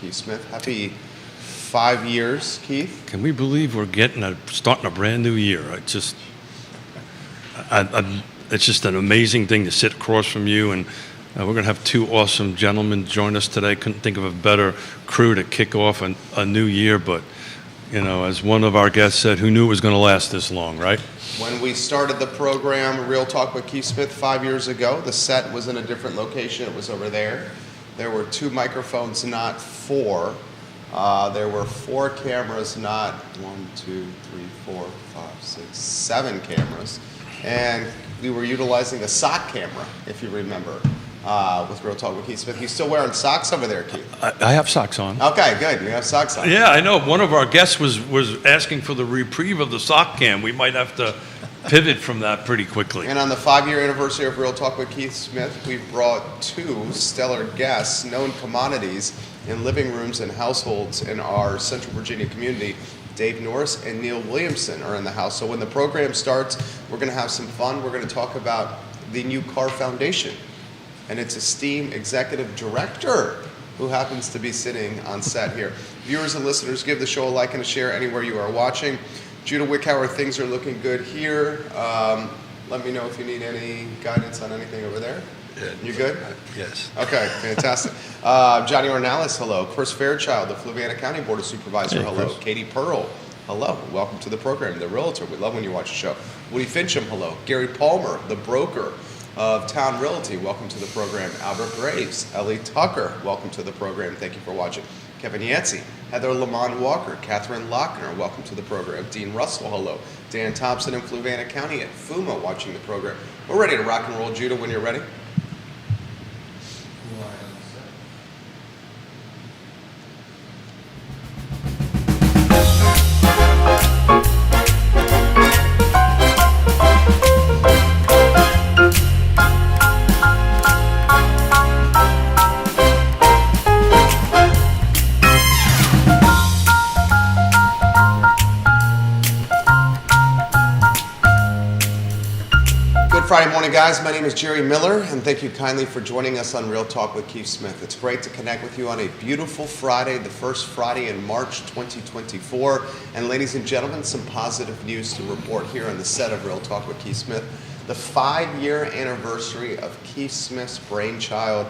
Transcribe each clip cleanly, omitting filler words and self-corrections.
Keith Smith. Happy 5 years, Keith. Can we believe we're starting a brand new year? It's just an amazing thing to sit across from you, and we're going to have two awesome gentlemen join us today. Couldn't think of a better crew to kick off a new year, but as one of our guests said, who knew it was going to last this long, right? When we started the program, Real Talk with Keith Smith 5 years ago, the set was in a different location. It was over there. There were 2 microphones, not 4. There were 4 cameras, not 1, 2, 3, 4, 5, 6, 7 cameras. And we were utilizing a sock camera, if you remember, with Real Talk with Keith Smith. You still wearing socks over there, Keith? I have socks on. Okay, good. You have socks on. Yeah, I know. One of our guests was asking for the reprieve of the sock cam. We might have to pivot from that pretty quickly. And on the 5-year anniversary of Real Talk with Keith Smith, we brought 2 stellar guests, known commodities in living rooms and households in our Central Virginia community. Dave Norris and Neil Williamson are in the house. So when the program starts, we're going to have some fun. We're going to talk about the New Car Foundation and its esteemed executive director, who happens to be sitting on set here. Viewers and listeners, give the show a like and a share anywhere you are watching. Judah Wickhauer, things are looking good here. Let me know if you need any guidance on anything over there. Yeah. You good? Yes. Okay, fantastic. Johnny Ornalis, hello. Chris Fairchild, the Fluvanna County Board of Supervisors, Hey, hello. Chris. Katie Pearl, hello. Welcome to the program. The Realtor, we love when you watch the show. Woody Fincham, hello. Gary Palmer, the broker of Town Realty, welcome to the program. Albert Graves, Ellie Tucker, welcome to the program. Thank you for watching. Kevin Yancey, Heather Lamont Walker, Catherine Lochner, welcome to the program. Dean Russell, hello. Dan Thompson in Fluvanna County at FUMA watching the program. We're ready to rock and roll, Judah, when you're ready. Friday morning, guys. My name is Jerry Miller, and thank you kindly for joining us on Real Talk with Keith Smith. It's great to connect with you on a beautiful Friday, the first Friday in March 2024. And ladies and gentlemen, some positive news to report here on the set of Real Talk with Keith Smith. The 5-year anniversary of Keith Smith's brainchild.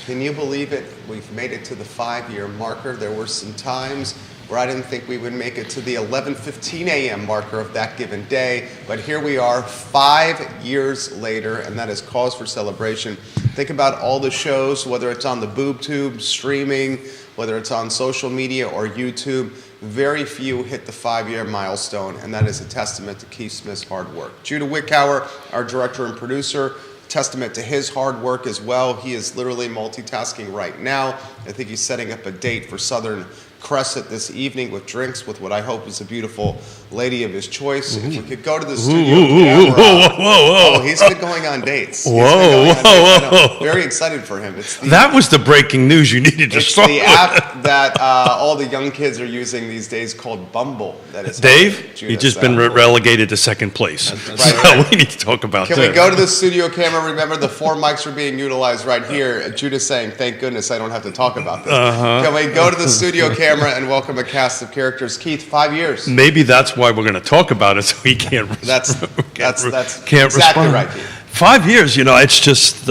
Can you believe it? We've made it to the 5-year marker. There were some times where I didn't think we would make it to the 11:15 a.m. marker of that given day, but here we are 5 years later, and that is cause for celebration. Think about all the shows, whether it's on the BoobTube, streaming, whether it's on social media or YouTube, very few hit the 5-year milestone, and that is a testament to Keith Smith's hard work. Judah Wickhauer, our director and producer, testament to his hard work as well. He is literally multitasking right now. I think he's setting up a date for Southern Crescent this evening with drinks with what I hope is a beautiful lady of his choice. If we could go to the studio camera. Oh, he's been going on dates. Very excited for him. That was the breaking news you needed to start. It's the app that all the young kids are using these days called Bumble. That is Dave, you've just been relegated to second place. Right. So we need to talk about that. Can we go to the studio camera? Remember, the 4 mics are being utilized right here. Judah's saying, thank goodness I don't have to talk about this. Can we go to the studio camera and welcome a cast of characters? Keith, 5 years. Maybe that's why we're going to talk about it, so he can't. That's can't exactly respond. right, Keith. 5 years, it's just,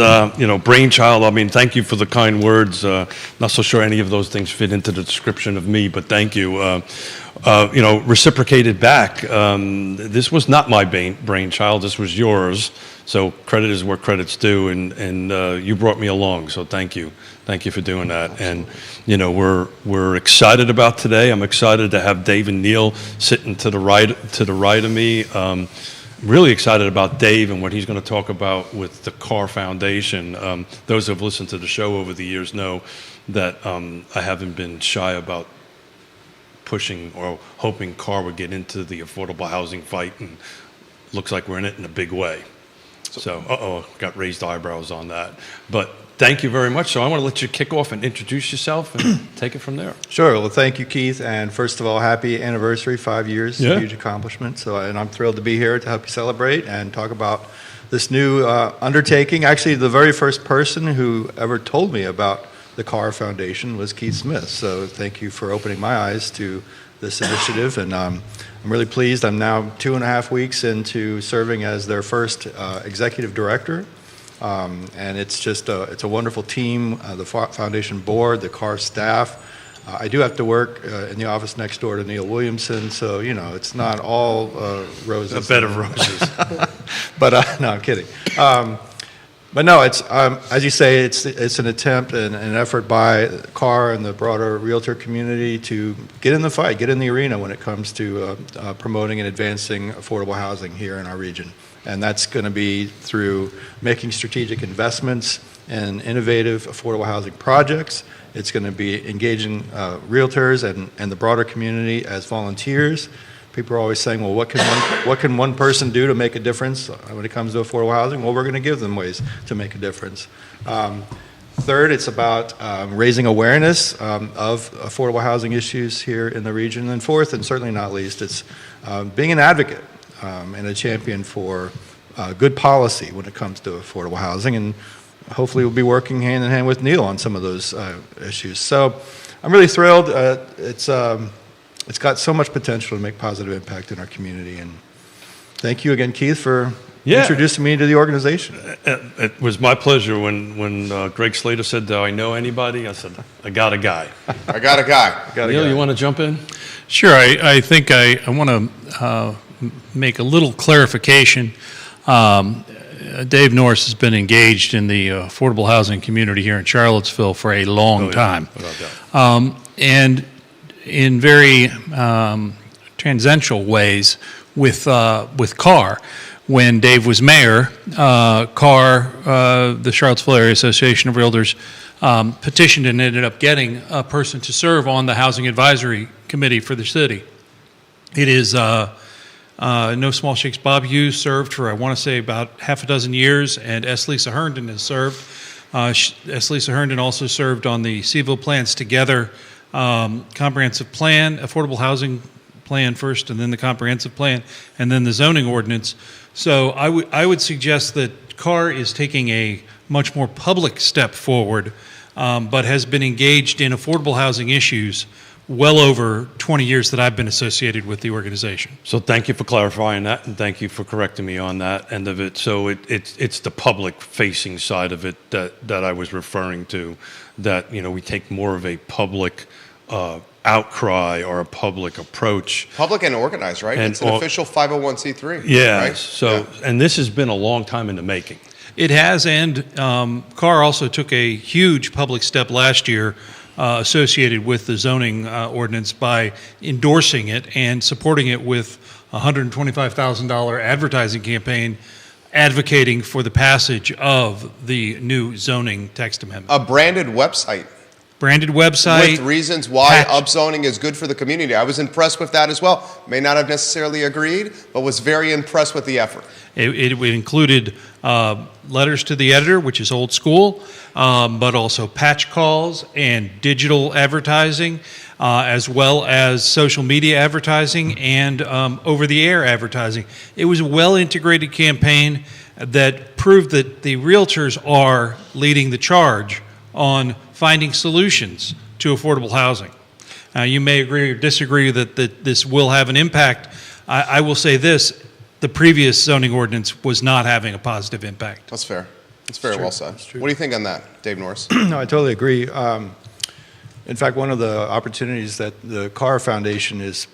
brainchild. I mean, thank you for the kind words. Not so sure any of those things fit into the description of me, but thank you. Reciprocated back. This was not my brainchild. This was yours. So credit is where credit's due, and you brought me along. So thank you. Thank you for doing that. And, we're excited about today. I'm excited to have Dave and Neil sitting to the right of me. Really excited about Dave and what he's going to talk about with the Car Foundation. Those who have listened to the show over the years know that I haven't been shy about pushing or hoping Car would get into the affordable housing fight, and looks like we're in it in a big way. So, got raised eyebrows on that. But thank you very much. So I want to let you kick off and introduce yourself and take it from there. Sure. Well, thank you, Keith. And first of all, happy anniversary, 5 years, Yeah. huge accomplishment. And I'm thrilled to be here to help you celebrate and talk about this new undertaking. Actually, the very first person who ever told me about the Carr Foundation was Keith Smith. So thank you for opening my eyes to this initiative, and I'm really pleased. I'm now 2.5 weeks into serving as their first executive director, and it's just it's a wonderful team, the foundation board, the Carr staff. I do have to work in the office next door to Neil Williamson, so it's not all roses. A bed of roses. But no, I'm kidding. But no, it's as you say, it's an attempt and an effort by Carr and the broader realtor community to get in the fight, get in the arena when it comes to promoting and advancing affordable housing here in our region. And that's going to be through making strategic investments in innovative affordable housing projects. It's going to be engaging realtors and the broader community as volunteers. People are always saying, well, what can one person do to make a difference when it comes to affordable housing? Well, we're going to give them ways to make a difference. Third, it's about raising awareness of affordable housing issues here in the region. And fourth, and certainly not least, it's being an advocate and a champion for good policy when it comes to affordable housing. And hopefully we'll be working hand in hand with Neil on some of those issues. So I'm really thrilled. It's got so much potential to make positive impact in our community. And thank you again, Keith, for introducing me to the organization. It was my pleasure when Greg Slater said, do I know anybody? I said, I got a guy. I got a guy. Neil, you want to jump in? Sure. I think I want to make a little clarification. Dave Norris has been engaged in the affordable housing community here in Charlottesville for a long time. And in very tangential ways with Carr. When Dave was mayor, Carr, the Charlottesville Area Association of Realtors, petitioned and ended up getting a person to serve on the Housing Advisory Committee for the city. It is no small shakes. Bob Hughes served for, I want to say, about half a dozen years, and S. Lisa Herndon has served. S. Lisa Herndon also served on the Seville Plans Together comprehensive plan, affordable housing plan first, and then the comprehensive plan, and then the zoning ordinance. So I would suggest that Carr is taking a much more public step forward, but has been engaged in affordable housing issues well over 20 years that I've been associated with the organization. So thank you for clarifying that, and thank you for correcting me on that end of it. So it's the public-facing side of it that I was referring to, that we take more of a public outcry or a public approach. Public and organized, right? And it's an official 501c3. Yeah. Right? So, and this has been a long time in the making. It has, and Carr also took a huge public step last year associated with the zoning ordinance by endorsing it and supporting it with a $125,000 advertising campaign advocating for the passage of the new zoning text amendment. A branded website. Branded website. With reasons why upzoning is good for the community. I was impressed with that as well. May not have necessarily agreed, but was very impressed with the effort. It included letters to the editor, which is old school, but also patch calls and digital advertising, as well as social media advertising and over-the-air advertising. It was a well-integrated campaign that proved that the realtors are leading the charge on finding solutions to affordable housing. You may agree or disagree that this will have an impact. I will say this. The previous zoning ordinance was not having a positive impact. That's fair. That's very well said. What do you think on that, Dave Norris? No, I totally agree. In fact, one of the opportunities that the Carr Foundation is,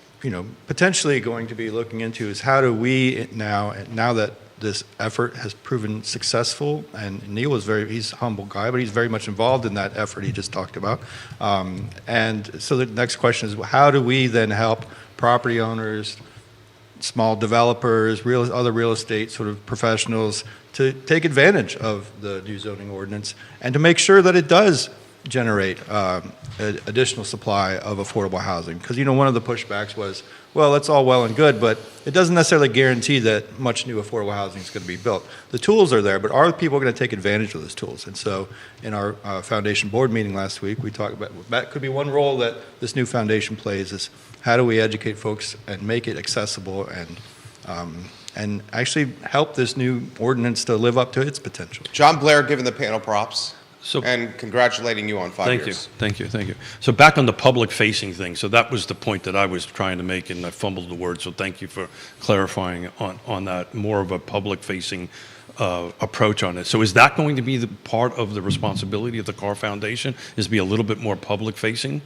potentially going to be looking into is how do we now that this effort has proven successful, and Neil is he's a humble guy, but he's very much involved in that effort he just talked about. And so the next question is, how do we then help property owners, small developers, other real estate sort of professionals to take advantage of the new zoning ordinance and to make sure that it does generate additional supply of affordable housing? Because one of the pushbacks was, well, that's all well and good, but it doesn't necessarily guarantee that much new affordable housing is going to be built. The tools are there, but are people going to take advantage of those tools? And so in our foundation board meeting last week, we talked about that could be one role that this new foundation plays, is how do we educate folks and make it accessible and actually help this new ordinance to live up to its potential. John Blair giving the panel props. So- and congratulating you on 5 years. Thank you. So back on the public-facing thing, so that was the point that I was trying to make, and I fumbled the word, so thank you for clarifying on that, more of a public-facing approach on it. So is that going to be the part of the responsibility of the Carr Foundation, is to be a little bit more public-facing?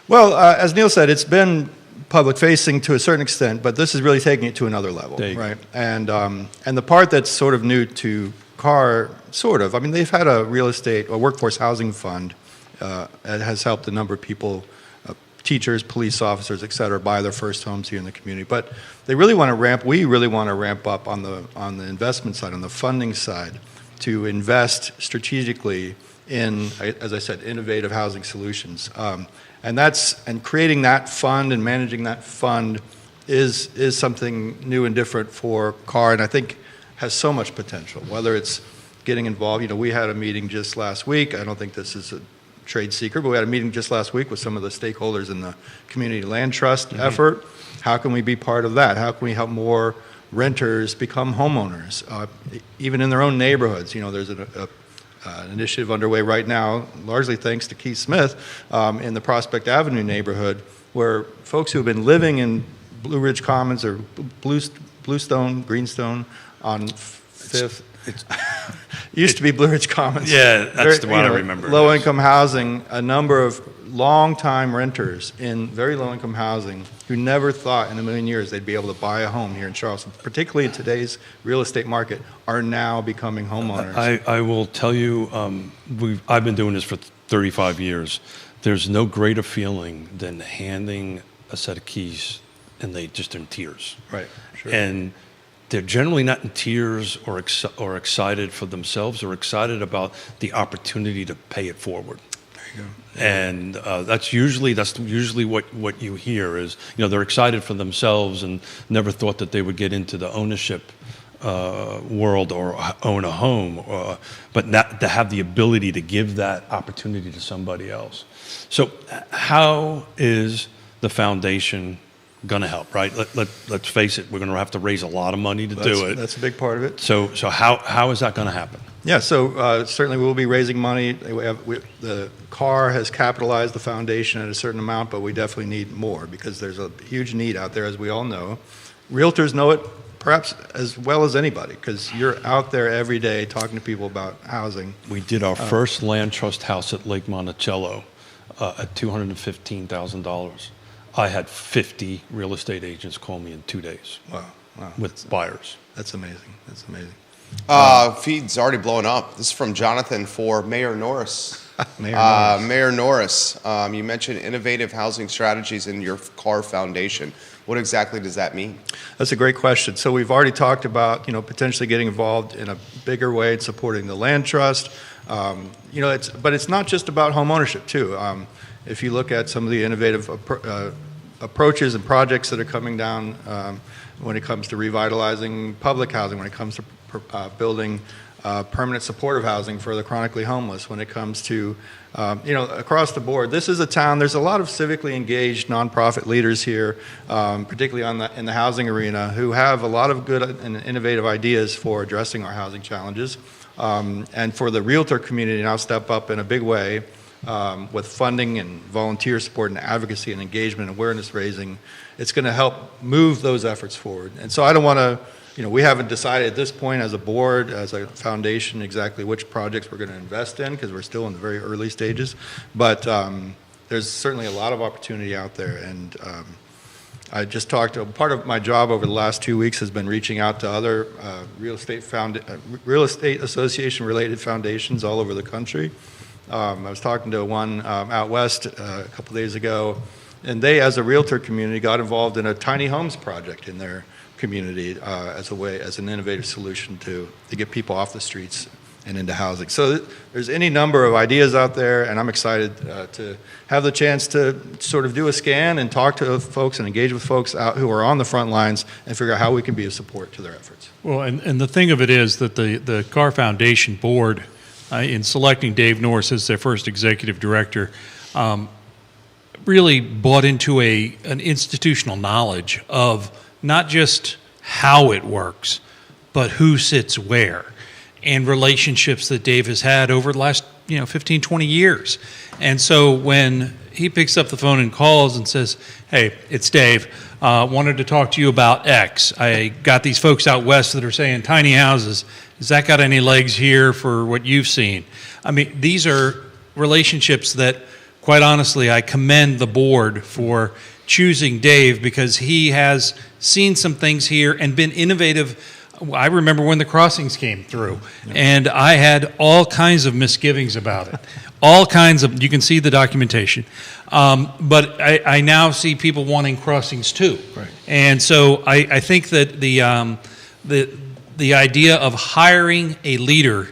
Well, as Neil said, it's been public-facing to a certain extent, but this is really taking it to another level, There you go. right? And the part that's sort of new to Carr, sort of, I mean, they've had a real estate, a workforce housing fund that has helped a number of people, teachers, police officers, et cetera, buy their first homes here in the community. But we really want to ramp up on the investment side, on the funding side, to invest strategically in, as I said, innovative housing solutions. And creating that fund and managing that fund is something new and different for Carr, and I think has so much potential, whether it's getting involved. You know, we had a meeting just last week. I don't think this is a trade secret, but we had a meeting just last week with some of the stakeholders in the community land trust effort. How can we be part of that? How can we help more renters become homeowners, even in their own neighborhoods? You know, there's an initiative underway right now, largely thanks to Keith Smith, in the Prospect Avenue neighborhood, where folks who have been living in Blue Ridge Commons or Bluestone, Greenstone on Fifth. Used to be Blue Ridge Commons. Yeah, that's the one I remember. Low-income housing, a number of long-time renters in very low-income housing who never thought in a million years they'd be able to buy a home here in Charleston, particularly in today's real estate market, are now becoming homeowners. I will tell you, I've been doing this for 35 years. There's no greater feeling than handing a set of keys and they just in tears. Right, sure. And they're generally not in tears or excited for themselves or excited about the opportunity to pay it forward. There you go. And that's usually what you hear is, you know, they're excited for themselves and never thought that they would get into the ownership world or own a home, but not to have the ability to give that opportunity to somebody else. So how is the foundation going to help, right? Let's face it, we're going to have to raise a lot of money to do it. That's a big part of it. So how is that going to happen? Yeah, so certainly we'll be raising money. The Carr has capitalized the foundation at a certain amount, but we definitely need more because there's a huge need out there, as we all know. Realtors know it perhaps as well as anybody because you're out there every day talking to people about housing. We did our first land trust house at Lake Monticello at $215,000. I had 50 real estate agents call me in 2 days. Wow. With buyers. That's amazing. That's amazing. Feed's already blowing up. This is from Jonathan for Mayor Norris. Mayor Norris, you mentioned innovative housing strategies in your Carr Foundation. What exactly does that mean? That's a great question. So we've already talked about, potentially getting involved in a bigger way in supporting the land trust. But it's not just about home ownership too. If you look at some of the innovative approaches and projects that are coming down when it comes to revitalizing public housing, when it comes to building permanent supportive housing for the chronically homeless, when it comes to, across the board. This is a town, there's a lot of civically engaged nonprofit leaders here, particularly in the housing arena, who have a lot of good and innovative ideas for addressing our housing challenges. And for the realtor community now step up in a big way with funding and volunteer support and advocacy and engagement and awareness raising. It's going to help move those efforts forward. And so I don't want to, we haven't decided at this point as a board, as a foundation, exactly which projects we're going to invest in because we're still in the very early stages. But there's certainly a lot of opportunity out there. And I just talked, part of my job over the last 2 weeks has been reaching out to other real estate association related foundations all over the country. I was talking to one out west a couple days ago, and they, as a realtor community, got involved in a tiny homes project in their community as an innovative solution to get people off the streets and into housing. So there's any number of ideas out there, and I'm excited to have the chance to sort of do a scan and talk to folks and engage with folks out who are on the front lines and figure out how we can be of support to their efforts. Well, and the thing of it is that the Carr Foundation board, in selecting Dave Norris as their first executive director, really bought into an institutional knowledge of not just how it works, but who sits where, and relationships that Dave has had over the last 15, 20 years. And so when he picks up the phone and calls and says, "Hey, it's Dave. Wanted to talk to you about X. I got these folks out west that are saying tiny houses. Has that got any legs here for what you've seen?" I mean, these are relationships that, quite honestly, I commend the board for choosing Dave, because he has seen some things here and been innovative. I remember when the crossings came through, and I had all kinds of misgivings about it. All kinds of, you can see the documentation. But I now see people wanting crossings too. Right. And so I think that the idea of hiring a leader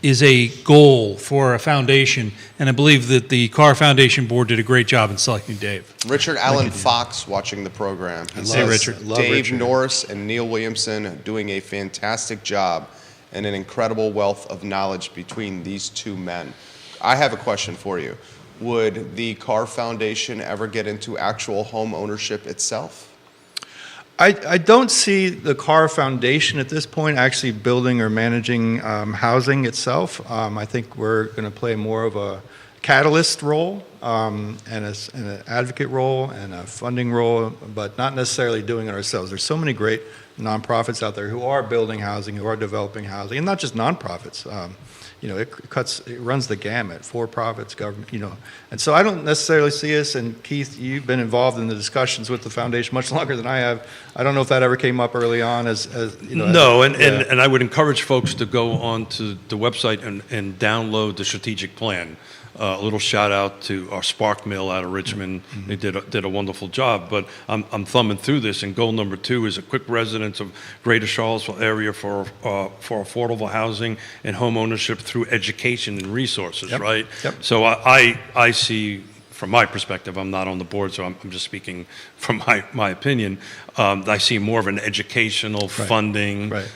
is a goal for a foundation, and I believe that the Carr Foundation Board did a great job in selecting Dave. Richard Allen Fox watching the program. He says, Richard. Love Dave Richard. Norris and Neil Williamson doing a fantastic job and an incredible wealth of knowledge between these two men. I have a question for you. Would the Carr Foundation ever get into actual home ownership itself? I don't see the Carr Foundation at this point actually building or managing housing itself. I think we're going to play more of a catalyst role and an advocate role and a funding role, but not necessarily doing it ourselves. There's so many great nonprofits out there who are building housing, who are developing housing, and not just nonprofits. It runs the gamut, for-profits, government, And so I don't necessarily see us, and Keith, you've been involved in the discussions with the foundation much longer than I have. I don't know if that ever came up early on No, and I would encourage folks to go on to the website and download the strategic plan. A little shout out to our Spark Mill out of Richmond. They did a wonderful job. But I'm thumbing through this, and goal number 2 is a quick residence of Greater Charlottesville area for affordable housing and home ownership through education and resources. Yep. Right. Yep. So I see. From my perspective, I'm not on the board, so I'm just speaking from my opinion. I see more of an educational funding. Right.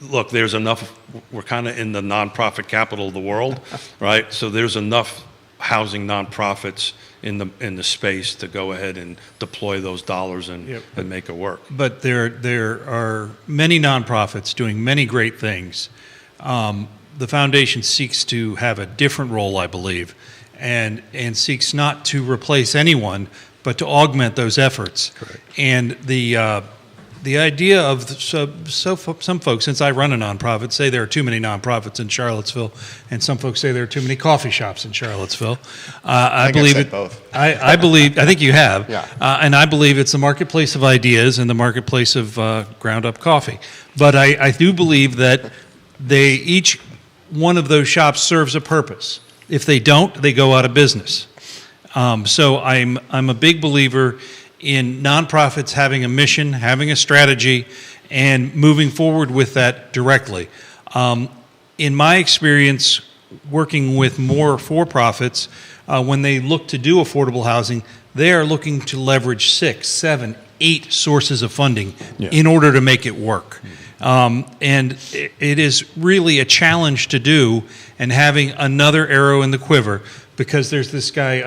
Look, there's enough. We're kind of in the nonprofit capital of the world, right? So there's enough housing nonprofits in the space to go ahead and deploy those dollars and make it work. But there are many nonprofits doing many great things. The foundation seeks to have a different role, I believe, and seeks not to replace anyone, but to augment those efforts. Correct. And the idea of some folks, since I run a nonprofit, say there are too many nonprofits in Charlottesville, and some folks say there are too many coffee shops in Charlottesville. I think believe I've said it. both. I believe. I think you have. Yeah. And I believe it's the marketplace of ideas and the marketplace of ground up coffee. But I do believe that each one of those shops serves a purpose. If they don't, they go out of business. So I'm a big believer in nonprofits having a mission, having a strategy, and moving forward with that directly. In my experience, working with more for-profits, when they look to do affordable housing, they are looking to leverage 6, 7, 8 sources of funding in order to make it work. And it is really a challenge to do, and having another arrow in the quiver, because there's this guy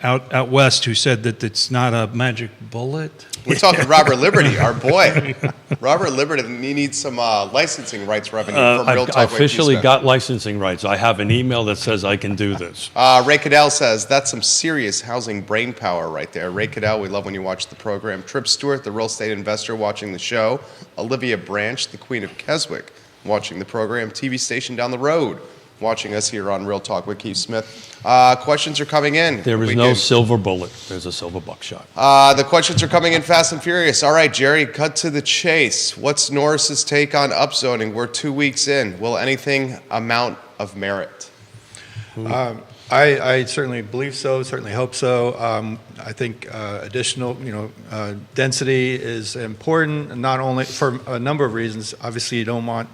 out west who said that it's not a magic bullet. We're talking Robert Liberty, our boy. Robert Liberty needs some licensing rights revenue from Real Talk. I with officially Keith Smith. got licensing rights. I have an email that says I can do this. Ray Cadell says, that's some serious housing brain power right there. Ray Cadell, we love when you watch the program. Tripp Stewart, the real estate investor watching the show. Olivia Branch, the Queen of Keswick, watching the program. TV station down the road, watching us here on Real Talk with Keith Smith. Questions are coming in. There is no silver bullet. There's a silver buckshot. The questions are coming in fast and furious. All right, Jerry, cut to the chase. What's Norris's take on upzoning? We're 2 weeks in. Will anything amount of merit? I certainly believe so, certainly hope so. I think additional, density is important, not only for a number of reasons. Obviously, you don't want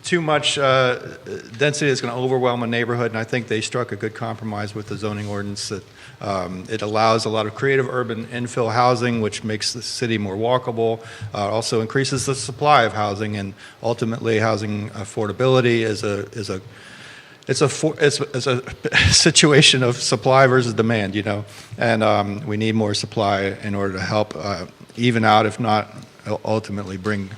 too much density that's going to overwhelm a neighborhood, and I think they struck a good compromise with the zoning ordinance that it allows a lot of creative urban infill housing, which makes the city more walkable, also increases the supply of housing, and ultimately housing affordability is a situation of supply versus demand, and we need more supply in order to help even out, if not ultimately bring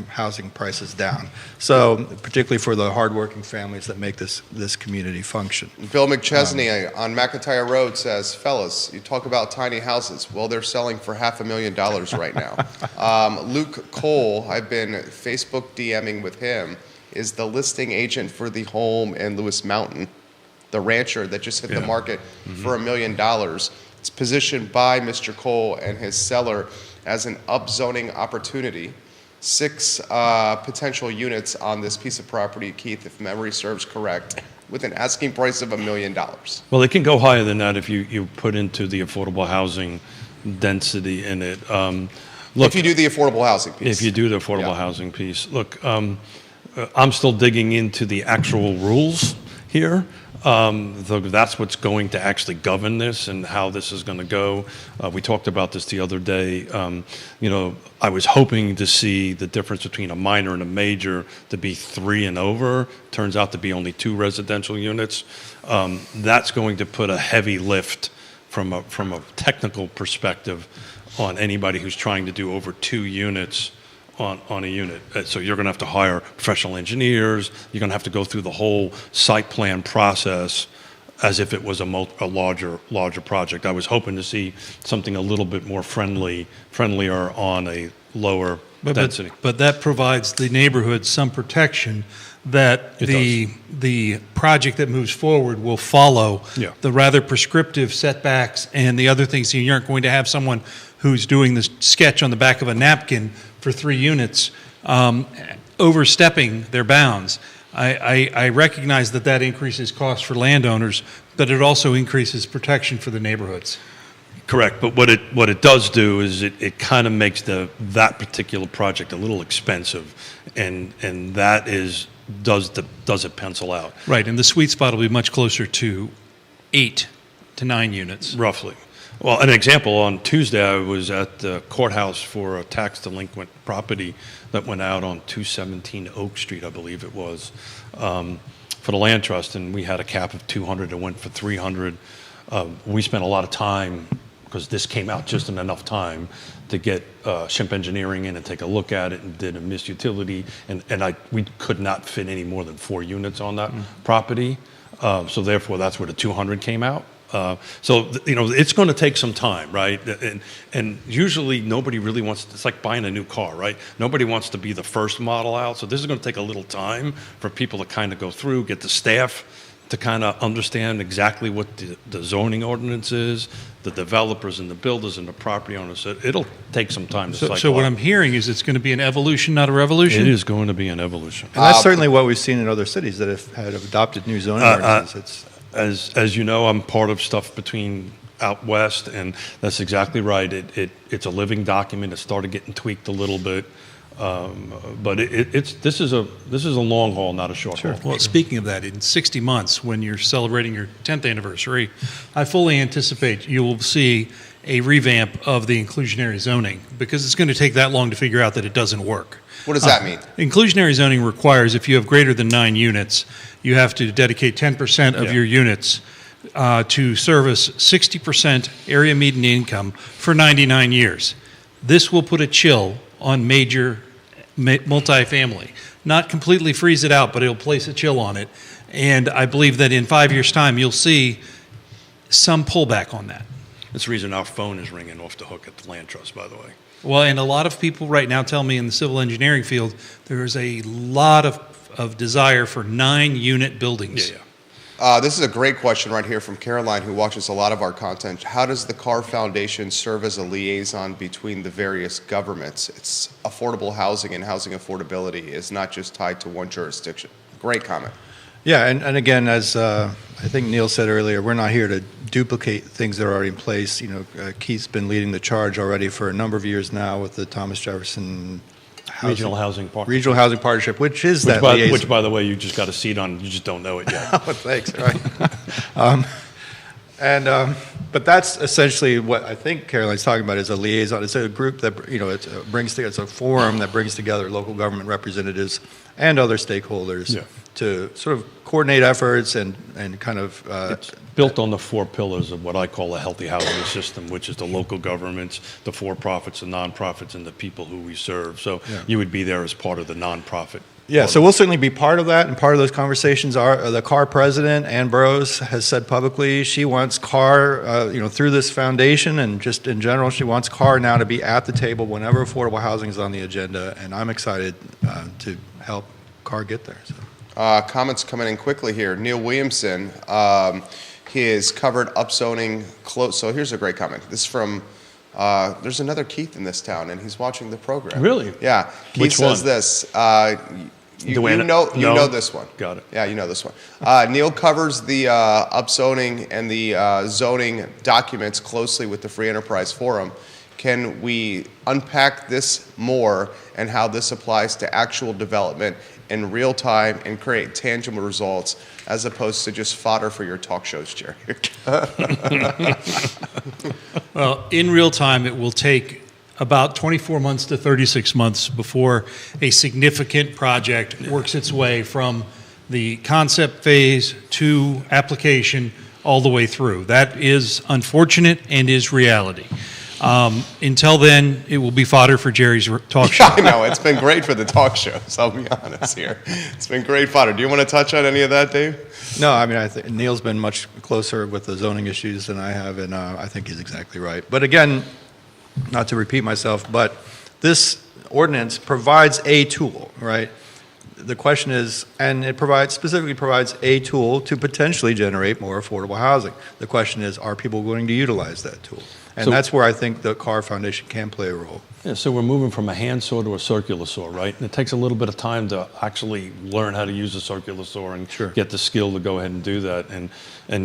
housing prices down. So particularly for the hardworking families that make this community function. Bill McChesney on McIntyre Road says, fellas, you talk about tiny houses. Well, they're selling for $500,000 right now. Luke Cole, I've been Facebook DMing with him, is the listing agent for the home in Lewis Mountain, the rancher that just hit the market for $1 million. It's positioned by Mr. Cole and his seller as an upzoning opportunity. 6 potential units on this piece of property, Keith, if memory serves correct, with an asking price of $1 million. Well, it can go higher than that if you put into the affordable housing density in it. Look, If you do the affordable housing piece. if you do the affordable housing piece. Look, I'm still digging into the actual rules here. That's what's going to actually govern this and how this is going to go. We talked about this the other day. I was hoping to see the difference between a minor and a major to be 3 and over. Turns out to be only 2 residential units. That's going to put a heavy lift from a technical perspective on anybody who's trying to do over 2 units on a unit. So you're going to have to hire professional engineers. You're going to have to go through the whole site plan process as if it was a larger project. I was hoping to see something a little bit more friendlier on a lower density. But that provides the neighborhood some protection that the project that moves forward will follow the rather prescriptive setbacks and the other things. You aren't going to have someone who's doing this sketch on the back of a napkin for 3 units overstepping their bounds. I recognize that increases costs for landowners, but it also increases protection for the neighborhoods. Correct, but what it does do is it kind of makes that particular project a little expensive, and that does it pencil out Right, and the sweet spot will be much closer to 8 to 9 units. roughly. Well, an example, on Tuesday I was at the courthouse for a tax delinquent property that went out on 217 Oak Street, I believe it was, for the land trust, and we had a cap of 200 and went for 300. We spent a lot of time, because this came out just in enough time to get Shimp Engineering in and take a look at it, and did a misutility, and we could not fit any more than 4 units on that property. So therefore, that's where the 200 came out. It's going to take some time, right? And usually nobody really wants, it's like buying a new car, right? Nobody wants to be the first model out. So this is going to take a little time for people to kind of go through, get the staff to kind of understand exactly what the zoning ordinance is, the developers and the builders and the property owners. So it'll take some time to cycle So what out. I'm hearing is it's going to be an evolution, not a revolution? It is going to be an evolution. And that's certainly what we've seen in other cities that have adopted new zoning ordinances. As you know, I'm part of stuff between out west, and that's exactly right. It's a living document. It started getting tweaked a little bit, but this is a long haul, not a short haul. Well, speaking of that, in 60 months, when you're celebrating your 10th anniversary, I fully anticipate you will see a revamp of the inclusionary zoning, because it's going to take that long to figure out that it doesn't work. What does that mean? Inclusionary zoning requires, if you have greater than 9 units, you have to dedicate 10% of your units to service 60% area median income for 99 years. This will put a chill on major multifamily. Not completely freeze it out, but it'll place a chill on it. And I believe that in 5 years' time, you'll see some pullback on that. That's the reason our phone is ringing off the hook at the land trust, by the way. Well, and a lot of people right now tell me in the civil engineering field, there's a lot of desire for 9-unit buildings. Yeah. This is a great question right here from Caroline, who watches a lot of our content. How does the Carr Foundation serve as a liaison between the various governments? It's affordable housing, and housing affordability is not just tied to one jurisdiction. Great comment. Yeah, and again, as I think Neil said earlier, we're not here to duplicate things that are already in place. Keith's been leading the charge already for a number of years now with the Thomas Jefferson Regional Housing Partnership. Regional Housing Partnership, which is that liaison. Which, by the way, you just got a seat on. You just don't know it yet. Oh, thanks. Right. But that's essentially what I think Caroline's talking about, is a liaison. It's a group that it's a forum that brings together local government representatives and other stakeholders to sort of coordinate efforts and kind of It's built on the four pillars of what I call a healthy housing system, which is the local governments, the for-profits, the nonprofits, and the people who we serve. So you would be there as part of the nonprofit. yeah, so we'll certainly be part of that, and part of those conversations are the CAR president, Ann Burroughs, has said publicly she wants CAR, through this foundation and just in general, she wants CAR now to be at the table whenever affordable housing is on the agenda, and I'm excited to help CAR get there. So. Comments coming in quickly here. Neil Williamson, he has covered upzoning close. So here's a great comment. This is from, there's another Keith in this town, and he's watching the program. Really? Yeah. Keith Which says one? this. You Duane- know no? this one. Got it. Yeah, you know this one. Neil covers the upzoning and the zoning documents closely with the Free Enterprise Forum. Can we unpack this more and how this applies to actual development in real time and create tangible results as opposed to just fodder for your talk shows, Jerry? Well, in real time, it will take about 24 months to 36 months before a significant project works its way from the concept phase to application all the way through. That is unfortunate and is reality. Until then, it will be fodder for Jerry's talk show. I know, it's been great for the talk shows, I'll be honest here. It's been great fodder. Do you want to touch on any of that, Dave? No, I mean, I think Neil's been much closer with the zoning issues than I have, and I think he's exactly right. But again, not to repeat myself, but this ordinance provides a tool, right? The question is, and it specifically provides a tool to potentially generate more affordable housing. The question is, are people going to utilize that tool? And So- that's where I think the CAR Foundation can play a role. Yeah, so we're moving from a hand saw to a circular saw, right? And it takes a little bit of time to actually learn how to use a circular saw and get the skill to go ahead and do that. And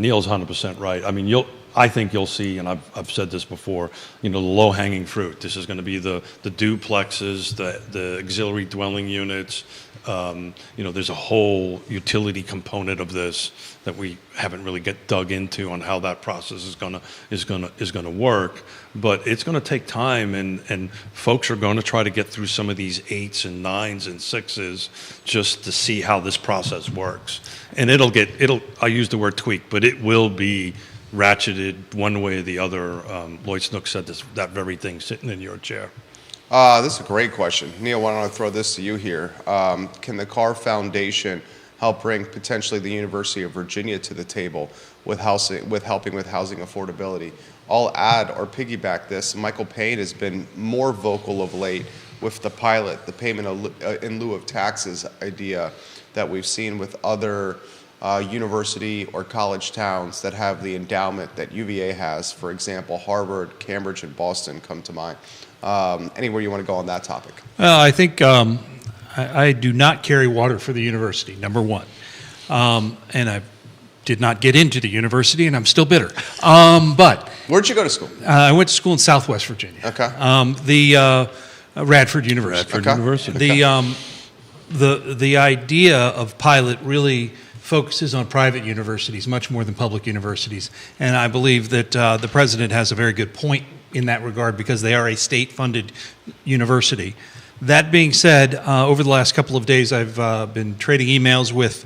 Neil's 100% right. I mean, I think you'll see, and I've said this before, the low-hanging fruit. This is going to be the duplexes, the auxiliary dwelling units. There's a whole utility component of this that we haven't really dug into on how that process is going to work. But it's going to take time, and folks are going to try to get through some of these 8s and 9s and 6s just to see how this process works. And I use the word tweak, but it will be ratcheted one way or the other. Lloyd Snook said that very thing sitting in your chair. This is a great question. Neil, why don't I throw this to you here? Can the CAR Foundation help bring potentially the University of Virginia to the table with helping with housing affordability? I'll add or piggyback this. Michael Payne has been more vocal of late with the pilot, the payment in lieu of taxes idea that we've seen with other university or college towns that have the endowment that UVA has. For example, Harvard, Cambridge, and Boston come to mind. Anywhere you want to go on that topic? Well, I think I do not carry water for the university, number one. And I did not get into the university, and I'm still bitter. But Where'd you go to school? I went to school in Southwest Virginia. Okay. The Radford University. Radford Okay. University. The idea of pilot really focuses on private universities much more than public universities, and I believe that the president has a very good point in that regard because they are a state-funded university. That being said, over the last couple of days, I've been trading emails with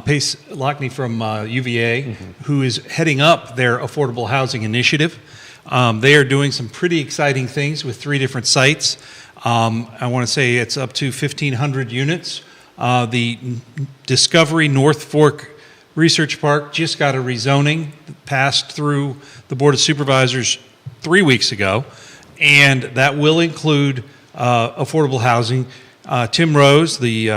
Pace Lockney from UVA, who is heading up their affordable housing initiative. They are doing some pretty exciting things with 3 different sites. I want to say it's up to 1,500 units. The Discovery North Fork Research Park just got a rezoning, passed through the Board of Supervisors 3 weeks ago, and that will include affordable housing. Tim Rose, the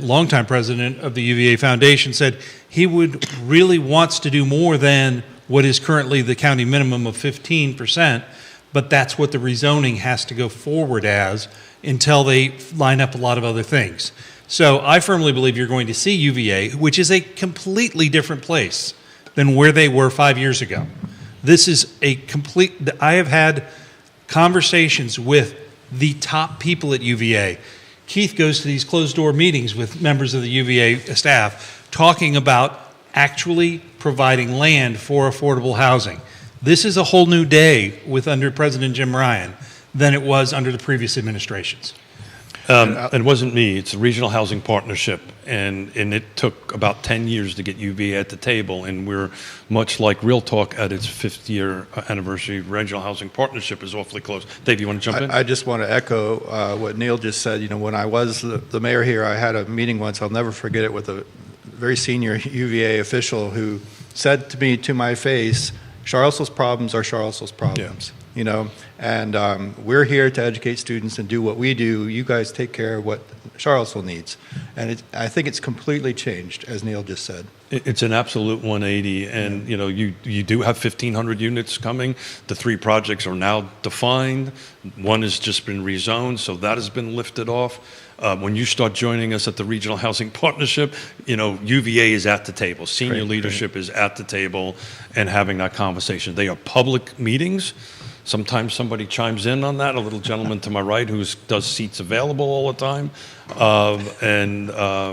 longtime president of the UVA Foundation, said he really wants to do more than what is currently the county minimum of 15%, but that's what the rezoning has to go forward as until they line up a lot of other things. So I firmly believe you're going to see UVA, which is a completely different place than where they were 5 years ago. This is I have had conversations with the top people at UVA. Keith goes to these closed-door meetings with members of the UVA staff talking about actually providing land for affordable housing. This is a whole new day under President Jim Ryan than it was under the previous administrations. And it wasn't me. It's a regional housing partnership, and it took about 10 years to get UVA at the table. And we're much like Real Talk at its 5th year anniversary. Regional housing partnership is awfully close. Dave, you want to jump in? I just want to echo what Neil just said. You know, when I was the mayor here, I had a meeting once, I'll never forget it, with a very senior UVA official who said to me to my face, Charlottesville's problems are Charlottesville's problems. You know, and we're here to educate students and do what we do. You guys take care of what Charlottesville needs. And I think it's completely changed, as Neil just said. It's an absolute 180, and you know, you do have 1,500 units coming. The 3 projects are now defined. One has just been rezoned, so that has been lifted off. When you start joining us at the Regional Housing Partnership, you know, UVA is at the table. Senior leadership is at the table and having that conversation. They are public meetings. Sometimes somebody chimes in on that, a little gentleman to my right who does seats available all the time.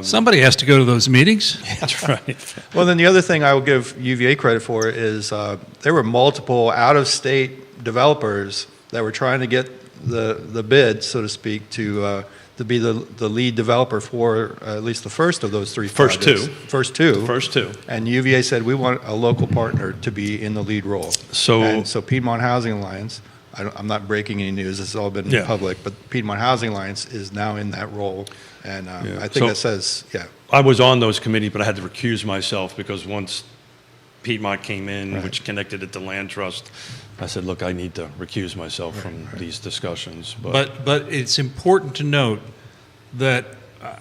Somebody has to go to those meetings. That's right. Well, then the other thing I will give UVA credit for is there were multiple out-of-state developers that were trying to get the bid, so to speak, to be the lead developer for at least the first of those 3 First projects. two. First two. First 2. And UVA said, we want a local partner to be in the lead role. So Piedmont Housing Alliance, I'm not breaking any news, this has all been Yeah. public, but Piedmont Housing Alliance is now in that role. And I think So- that says, I was on those committees, but I had to recuse myself because once Piedmont came in, which connected it to Land Trust, I said, look, I need to recuse myself from these discussions. But it's important to note that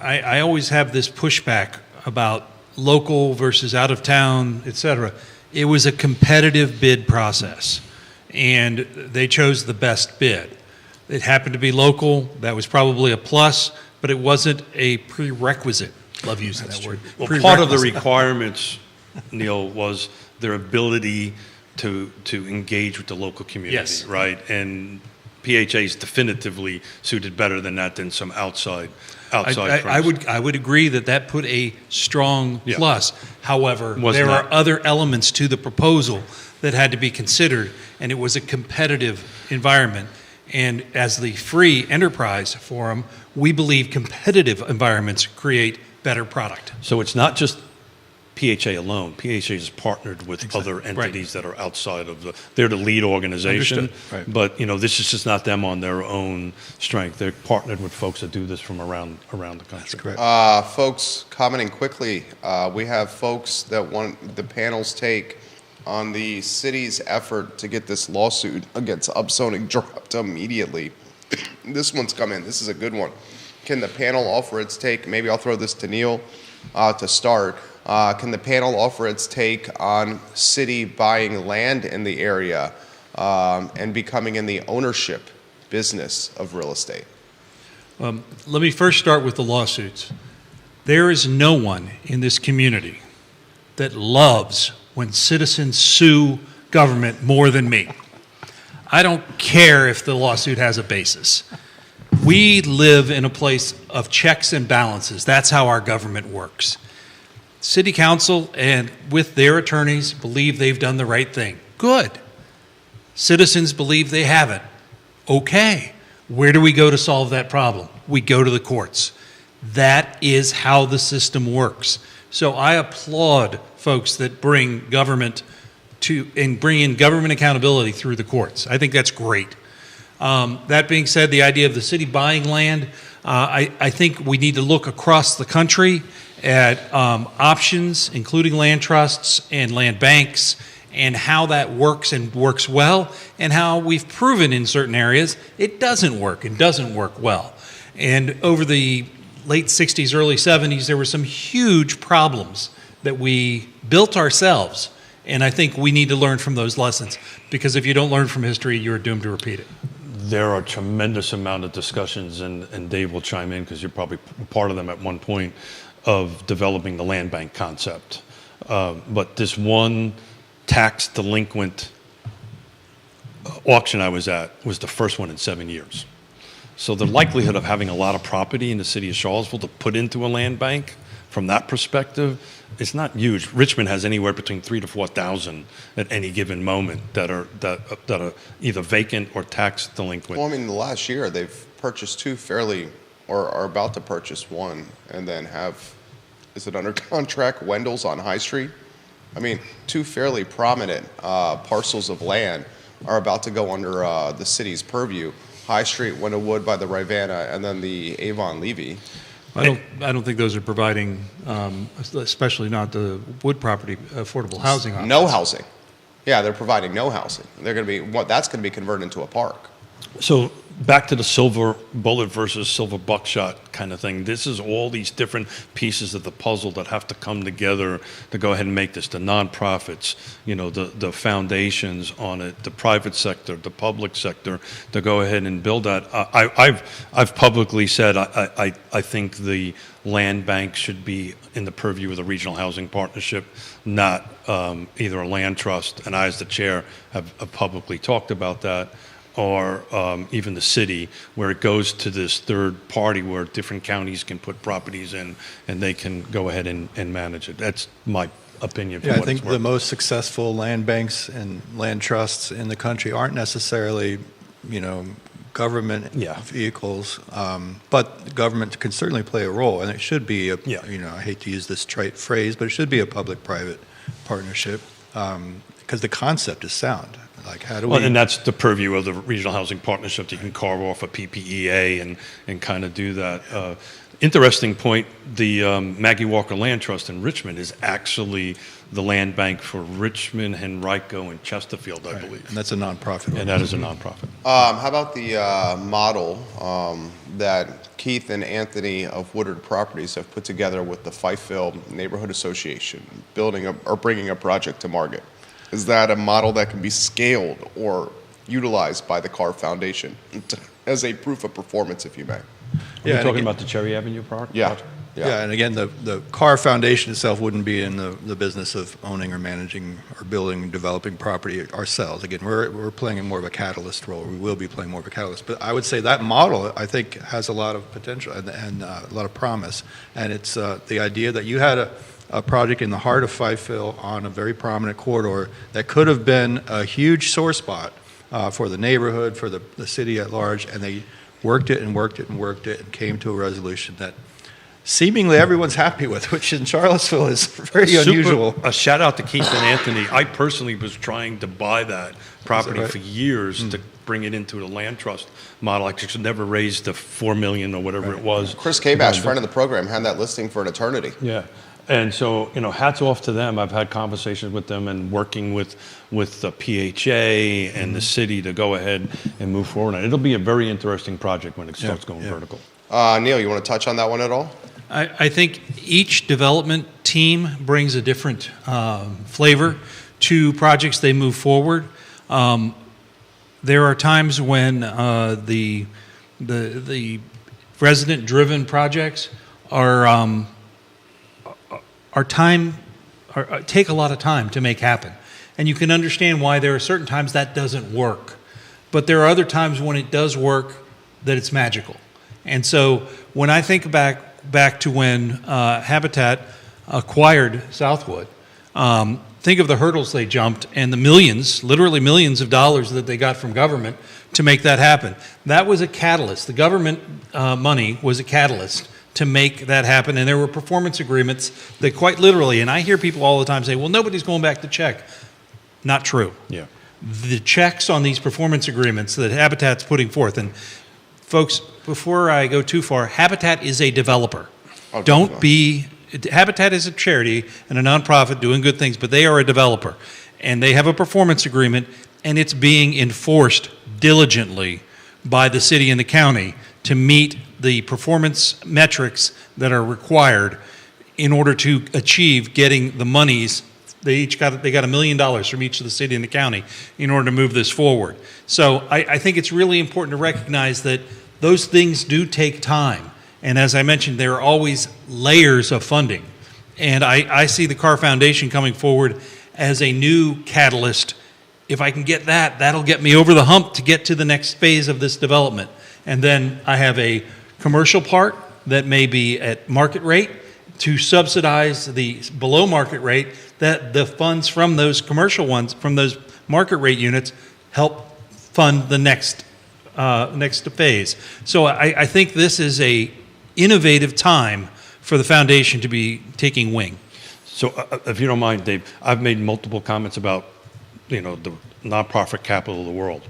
I always have this pushback about local versus out of town, et cetera. It was a competitive bid process, and they chose the best bid. It happened to be local. That was probably a plus, but it wasn't a prerequisite. Love using that word. Well, part of the Prerequisite. requirements, Neil, was their ability to engage with the local community, Yes. right? And PHA is definitively suited better than that than some outside firms. I would agree that put a strong Yeah. plus. However, Was there not. are other elements to the proposal that had to be considered, and it was a competitive environment. And as the free enterprise forum, we believe competitive environments create better product. So it's not just PHA alone. PHA is partnered with other entities that are outside of they're the lead organization. Understood. Right. But, you know, this is just not them on their own strength. They're partnered with folks that do this from around the country. that's correct. Folks, commenting quickly, we have folks that want the panel's take on the city's effort to get this lawsuit against upzoning dropped immediately. This one's come in. This is a good one. Can the panel offer its take? Maybe I'll throw this to Neil to start. Can the panel offer its take on city buying land in the area and becoming in the ownership business of real estate? Let me first start with the lawsuits. There is no one in this community that loves when citizens sue government more than me. I don't care if the lawsuit has a basis. We live in a place of checks and balances. That's how our government works. City Council and with their attorneys believe they've done the right thing. Good. Citizens believe they haven't. Okay. Where do we go to solve that problem? We go to the courts. That is how the system works. So I applaud folks that bring government bring in government accountability through the courts. I think that's great. That being said, the idea of the city buying land, I think we need to look across the country at options, including land trusts and land banks, and how that works and works well, and how we've proven in certain areas it doesn't work and doesn't work well. And over the late 60s, early 70s, there were some huge problems that we built ourselves. And I think we need to learn from those lessons, because if you don't learn from history, you're doomed to repeat it. There are a tremendous amount of discussions, and Dave will chime in because you're probably part of them at one point, of developing the land bank concept. But this one tax delinquent auction I was at was the first one in 7 years. So the likelihood of having a lot of property in the city of Charlottesville to put into a land bank from that perspective, it's not huge. Richmond has anywhere between 3,000 to 4,000 at any given moment that are either vacant or tax delinquent. Well, I mean, the last year they've purchased two fairly or are about to purchase one and then have, is it under contract, Wendell's on High Street? I mean, two fairly prominent parcels of land are about to go under the city's purview. High Street, Wendellwood by the Rivanna, and then the Avon Levy. I don't think those are providing, especially not the Wood property, affordable housing options. No housing. Yeah, they're providing no housing. They're going to be, that's going to be converted into a park. So back to the silver bullet versus silver buckshot kind of thing. This is all these different pieces of the puzzle that have to come together to go ahead and make this. The nonprofits, the foundations on it, the private sector, the public sector, to go ahead and build that. I've publicly said I think the land bank should be in the purview of the Regional Housing Partnership, not either a land trust. And I, as the chair, have publicly talked about that. Or even the city, where it goes to this third party where different counties can put properties in and they can go ahead and manage it. That's my opinion. Yeah, I think the most successful land banks and land trusts in the country aren't necessarily, government vehicles, but the government can certainly play a role, and it should be, I hate to use this trite phrase, but it should be a public-private partnership because the concept is sound. Like, how do we? And that's the purview of the Regional Housing Partnership. You can carve off a PPEA and kind of do that. Interesting point, the Maggie Walker Land Trust in Richmond is actually the land bank for Richmond, Henrico, and Chesterfield, I believe. And that's a nonprofit. And that is a nonprofit. How about the model that Keith and Anthony of Woodard Properties have put together with the Fifeville Neighborhood Association, bringing a project to market? Is that a model that can be scaled or utilized by the Carr Foundation as a proof of performance, if you may? You're talking about the Cherry Avenue project? Yeah, and again, the Carr Foundation itself wouldn't be in the business of owning or managing or building and developing property ourselves. Again, we're playing in more of a catalyst role. We will be playing more of a catalyst. But I would say that model, I think, has a lot of potential and a lot of promise. And it's the idea that you had a project in the heart of Fifeville on a very prominent corridor that could have been a huge sore spot for the neighborhood, for the city at large, and they worked it and worked it and worked it and came to a resolution that seemingly everyone's happy with, which in Charlottesville is very unusual. A shout out to Keith and Anthony. I personally was trying to buy that property for years to bring it into the land trust model. I just never raised the $4 million or whatever it was. Chris Kabash, friend of the program, had that listing for an eternity. Yeah. And so, hats off to them. I've had conversations with them and working with the PHA and the city to go ahead and move forward. And it'll be a very interesting project when it starts going vertical. Neil, you want to touch on that one at all? I think each development team brings a different flavor to projects they move forward. There are times when the resident-driven projects take a lot of time to make happen. And you can understand why there are certain times that doesn't work. But there are other times when it does work that it's magical. And so when I think back to when Habitat acquired Southwood, think of the hurdles they jumped and the millions, literally millions of dollars that they got from government to make that happen. That was a catalyst. The government money was a catalyst to make that happen. And there were performance agreements that quite literally, and I hear people all the time say, well, nobody's going back to check. Not true. Yeah. The checks on these performance agreements that Habitat's putting forth, and folks, before I go too far, Habitat is a developer. Habitat is a charity and a nonprofit doing good things, but they are a developer. And they have a performance agreement, and it's being enforced diligently by the city and the county to meet the performance metrics that are required in order to achieve getting the monies. They got $1 million from each of the city and the county in order to move this forward. So I think it's really important to recognize that those things do take time. And as I mentioned, there are always layers of funding. And I see the Carr Foundation coming forward as a new catalyst. If I can get that, that'll get me over the hump to get to the next phase of this development. And then I have a commercial part that may be at market rate to subsidize the below market rate, that the funds from those commercial ones, from those market rate units, help fund the next next phase. So I think this is a innovative time for the foundation to be taking wing. So, if you don't mind, Dave, I've made multiple comments about, the nonprofit capital of the world.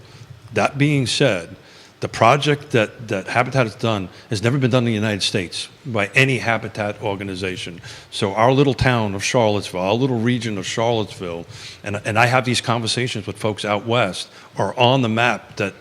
That being said, the project that Habitat has done has never been done in the United States by any Habitat organization. So our little town of Charlottesville, our little region of Charlottesville, and I have these conversations with folks out west, are on the map that,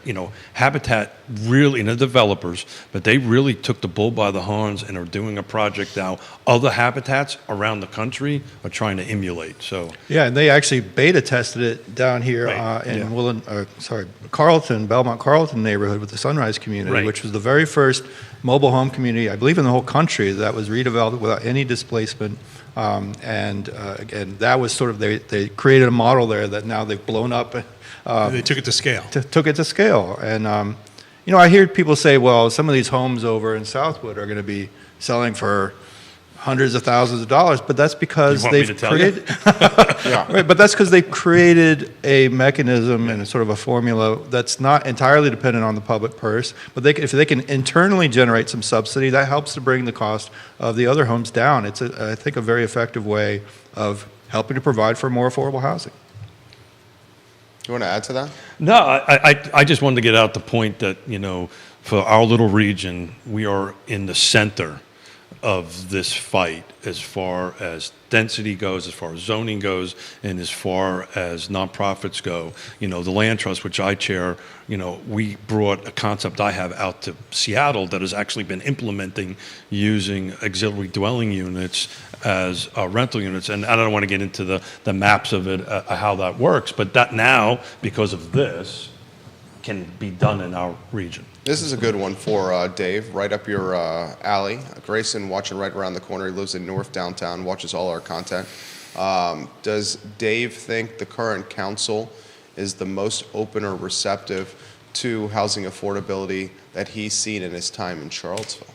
Habitat really, and the developers, but they really took the bull by the horns and are doing a project now. Other habitats around the country are trying to emulate, so. Yeah, and they actually beta tested it down here Right, in yeah. Carlton, Belmont Carlton neighborhood with the Sunrise community, Right. which was the very first mobile home community, I believe, in the whole country that was redeveloped without any displacement. Again, that was sort of, they created a model there that now they've blown up. They took it to scale. Took it to scale. And, I hear people say, well, some of these homes over in Southwood are going to be selling for hundreds of thousands of dollars, but that's because You want me they've to tell you? created, Yeah. right, but that's because they've created a mechanism and a sort of a formula that's not entirely dependent on the public purse, but if they can internally generate some subsidy, that helps to bring the cost of the other homes down. It's, I think, a very effective way of helping to provide for more affordable housing. You want to add to that? No, I just wanted to get out the point that, for our little region, we are in the center of this fight as far as density goes, as far as zoning goes, and as far as nonprofits go. The Land Trust, which I chair, we brought a concept I have out to Seattle that has actually been implementing using auxiliary dwelling units as rental units. And I don't want to get into the maps of it, how that works, but that now, because of this, can be done in our region. This is a good one for Dave, right up your alley. Grayson, watching right around the corner. He lives in North Downtown, watches all our content. Does Dave think the current council is the most open or receptive to housing affordability that he's seen in his time in Charlottesville?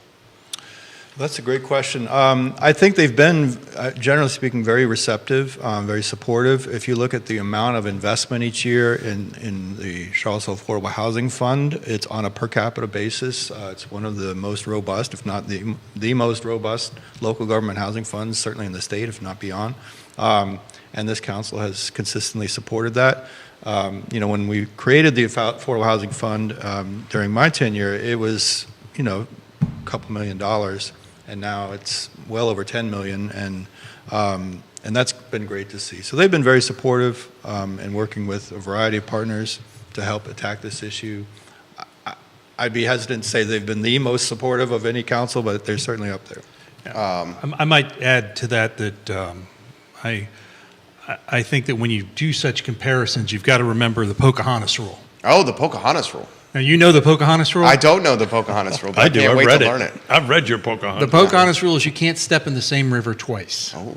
That's a great question. I think they've been, generally speaking, very receptive, very supportive. If you look at the amount of investment each year in the Charlottesville Affordable Housing Fund, it's on a per capita basis. It's one of the most robust, if not the most robust, local government housing funds, certainly in the state, if not beyond. And this council has consistently supported that. When we created the Affordable Housing Fund during my tenure, it was, a couple $1 million. And now it's well over 10 million, and that's been great to see. So they've been very supportive and working with a variety of partners to help attack this issue. I'd be hesitant to say they've been the most supportive of any council, but they're certainly up there. I might add to that I think that when you do such comparisons, you've got to remember the Pocahontas rule. Oh, the Pocahontas rule. Now, you know the Pocahontas rule? I don't know the Pocahontas rule, but I do. can't I've wait read to it. learn it. I've read your Pocahontas. The Pocahontas rule is you can't step in the same river twice. Oh.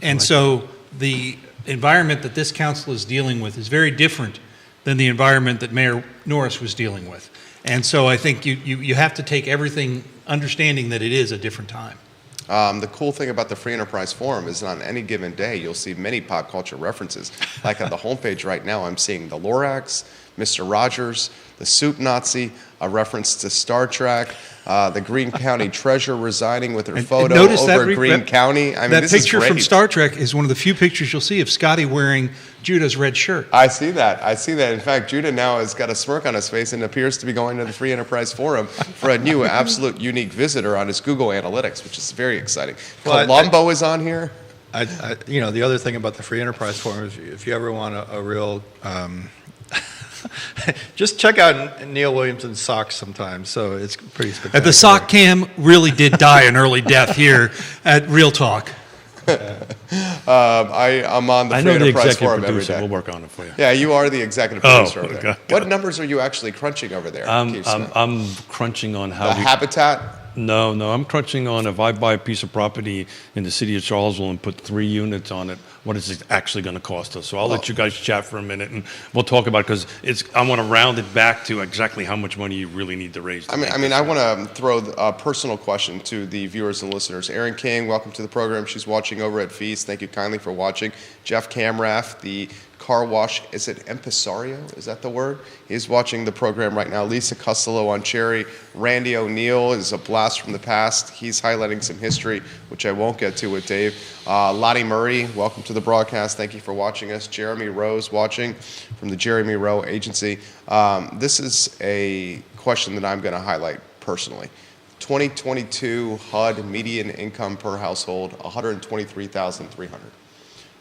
And so the environment that this council is dealing with is very different than the environment that Mayor Norris was dealing with. And so I think you have to take everything understanding that it is a different time. The cool thing about the Free Enterprise Forum is that on any given day, you'll see many pop culture references. Like on the homepage right now, I'm seeing the Lorax, Mr. Rogers, the Soup Nazi, a reference to Star Trek, the Greene County Treasurer resigning with her photo notice over that Greene County. I mean, that this picture is great. from Star Trek is one of the few pictures you'll see of Scotty wearing Judah's red shirt. I see that. In fact, Judah now has got a smirk on his face and appears to be going to the Free Enterprise Forum for a new absolute unique visitor on his Google Analytics, which is very exciting. Well, Columbo is on here. The other thing about the Free Enterprise Forum is if you ever want a real just check out Neil Williamson's socks sometimes. So it's pretty spectacular. The sock cam really did die an early death here at Real Talk. I'm on the I Free know the Enterprise executive Forum every producer. day. We'll work on it for you. Yeah, you are the executive Oh, producer over there. okay. What numbers are you actually crunching over there, Keith Smith? I'm crunching on how The habitat? No, I'm crunching on if I buy a piece of property in the city of Charlottesville and put 3 units on it, what is it actually going to cost us? So I'll let you guys chat for a minute and we'll talk about it because I want to round it back to exactly how much money you really need to raise. I want to throw a personal question to the viewers and listeners. Erin King, welcome to the program. She's watching over at Feast. Thank you kindly for watching. Jeff Camrath, the car wash. Is it Impresario? Is that the word? He's watching the program right now. Lisa Costello on Cherry. Randy O'Neill is a blast from the past. He's highlighting some history, which I won't get to with Dave. Lottie Murray, welcome to the broadcast. Thank you for watching us. Jeremy Rose watching from the Jeremy Rowe Agency. This is a question that I'm going to highlight personally. 2022 HUD median income per household, $123,300.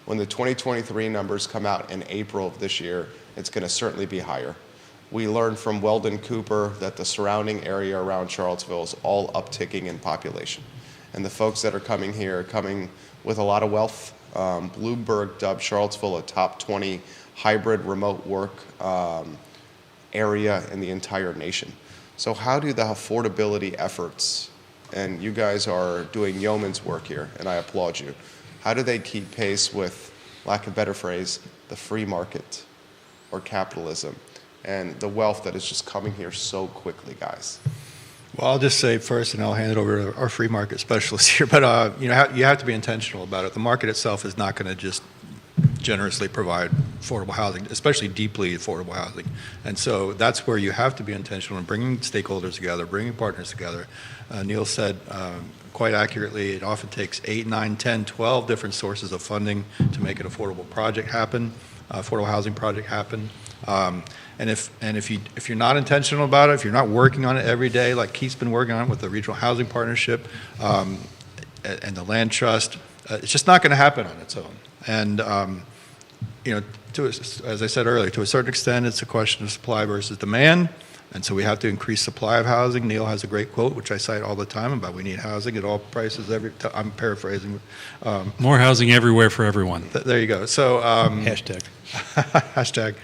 When the 2023 numbers come out in April of this year, it's going to certainly be higher. We learned from Weldon Cooper that the surrounding area around Charlottesville is all upticking in population. And the folks that are coming here are coming with a lot of wealth. Bloomberg dubbed Charlottesville a top 20 hybrid remote work area in the entire nation. So how do the affordability efforts, and you guys are doing yeoman's work here, and I applaud you, how do they keep pace with, lack of a better phrase, the free market or capitalism and the wealth that is just coming here so quickly, guys? Well, I'll just say first, and I'll hand it over to our free market specialist here, but you have to be intentional about it. The market itself is not going to just generously provide affordable housing, especially deeply affordable housing. And so that's where you have to be intentional in bringing stakeholders together, bringing partners together. Neil said quite accurately, it often takes 8, 9, 10, 12 different sources of funding to make an affordable project happen, affordable housing project happen. And if you're not intentional about it, if you're not working on it every day, like Keith's been working on it with the Regional Housing Partnership and the Land Trust, it's just not going to happen on its own. And as I said earlier, to a certain extent, it's a question of supply versus demand. And so we have to increase supply of housing. Neil has a great quote, which I cite all the time, about we need housing at all prices. I'm paraphrasing. More housing everywhere for everyone. There you go. So Hashtag. hashtag.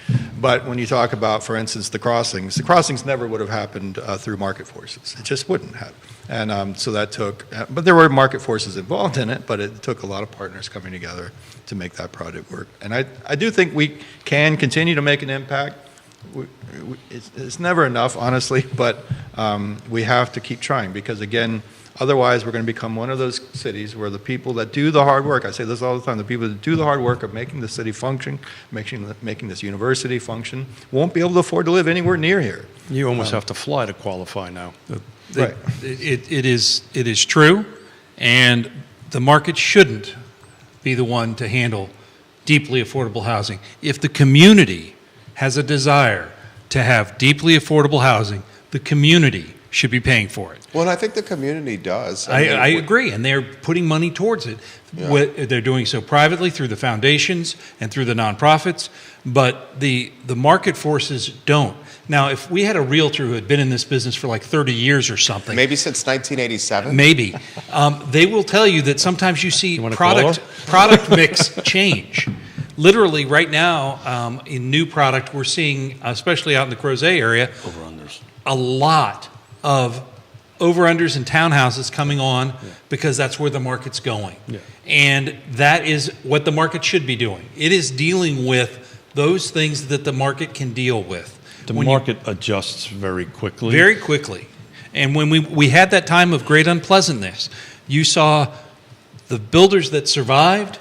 But when you talk about, for instance, the crossings never would have happened through market forces. It just wouldn't have. And so that took, but there were market forces involved in it, but it took a lot of partners coming together to make that project work. And I do think we can continue to make an impact. It's never enough, honestly, but we have to keep trying, because, again, otherwise we're going to become one of those cities where the people that do the hard work, I say this all the time, the people that do the hard work of making the city function, making this university function, won't be able to afford to live anywhere near here. You almost have to fly to qualify now. Right. It is true, and the market shouldn't be the one to handle deeply affordable housing. If the community has a desire to have deeply affordable housing, the community should be paying for it. Well, and I think the community does. I agree, and they're putting money towards it. Yeah. They're doing so privately through the foundations and through the nonprofits, but the market forces don't. Now, if we had a realtor who had been in this business for like 30 years or something, Maybe since 1987? maybe, they will tell you that sometimes you see wanna call product mix change. Literally, right now, in new product, we're seeing, especially out in the Crozet area, Over-unders. a lot of over-unders and townhouses coming on because that's where the market's going. Yeah. And that is what the market should be doing. It is dealing with those things that the market can deal with. The When you- market adjusts very quickly. very quickly. And when we had that time of great unpleasantness, you saw the builders that survived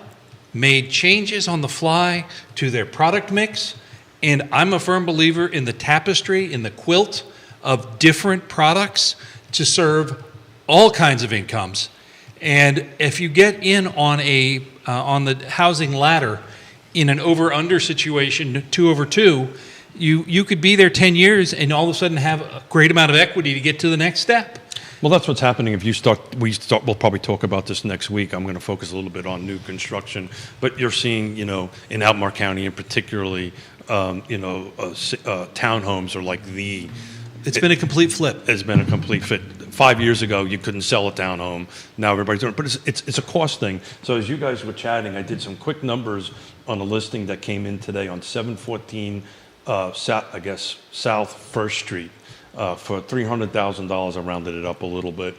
made changes on the fly to their product mix. And I'm a firm believer in the tapestry, in the quilt of different products to serve all kinds of incomes. And if you get in on on the housing ladder in an over-under situation, 2 over 2, you could be there 10 years and all of a sudden have a great amount of equity to get to the next step. Well, that's what's happening. If you we'll probably talk about this next week. I'm going to focus a little bit on new construction, but you're seeing, in Albemarle County, and particularly, townhomes are like It's been a complete flip. It's been a complete fit. 5 years ago, you couldn't sell a townhome. Now everybody's doing it, but it's a cost thing. So as you guys were chatting, I did some quick numbers on a listing that came in today on 714 South First Street. For $300,000, I rounded it up a little bit.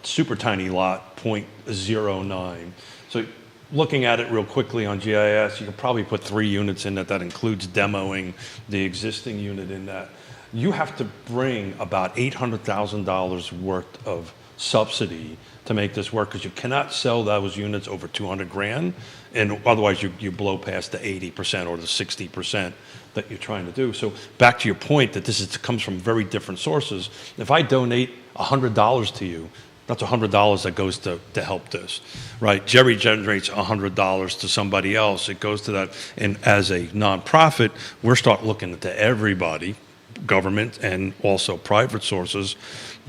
Super tiny lot, 0.09. So looking at it real quickly on GIS, you could probably put 3 units in that. That includes demoing the existing unit in that. You have to bring about $800,000 worth of subsidy to make this work, because you cannot sell those units over 200 grand, and otherwise you blow past the 80% or the 60% that you're trying to do. So back to your point that comes from very different sources. If I donate $100 to you, that's $100 that goes to help this, right? Jerry generates $100 to somebody else. It goes to that. And as a nonprofit, we're start looking to everybody, government and also private sources,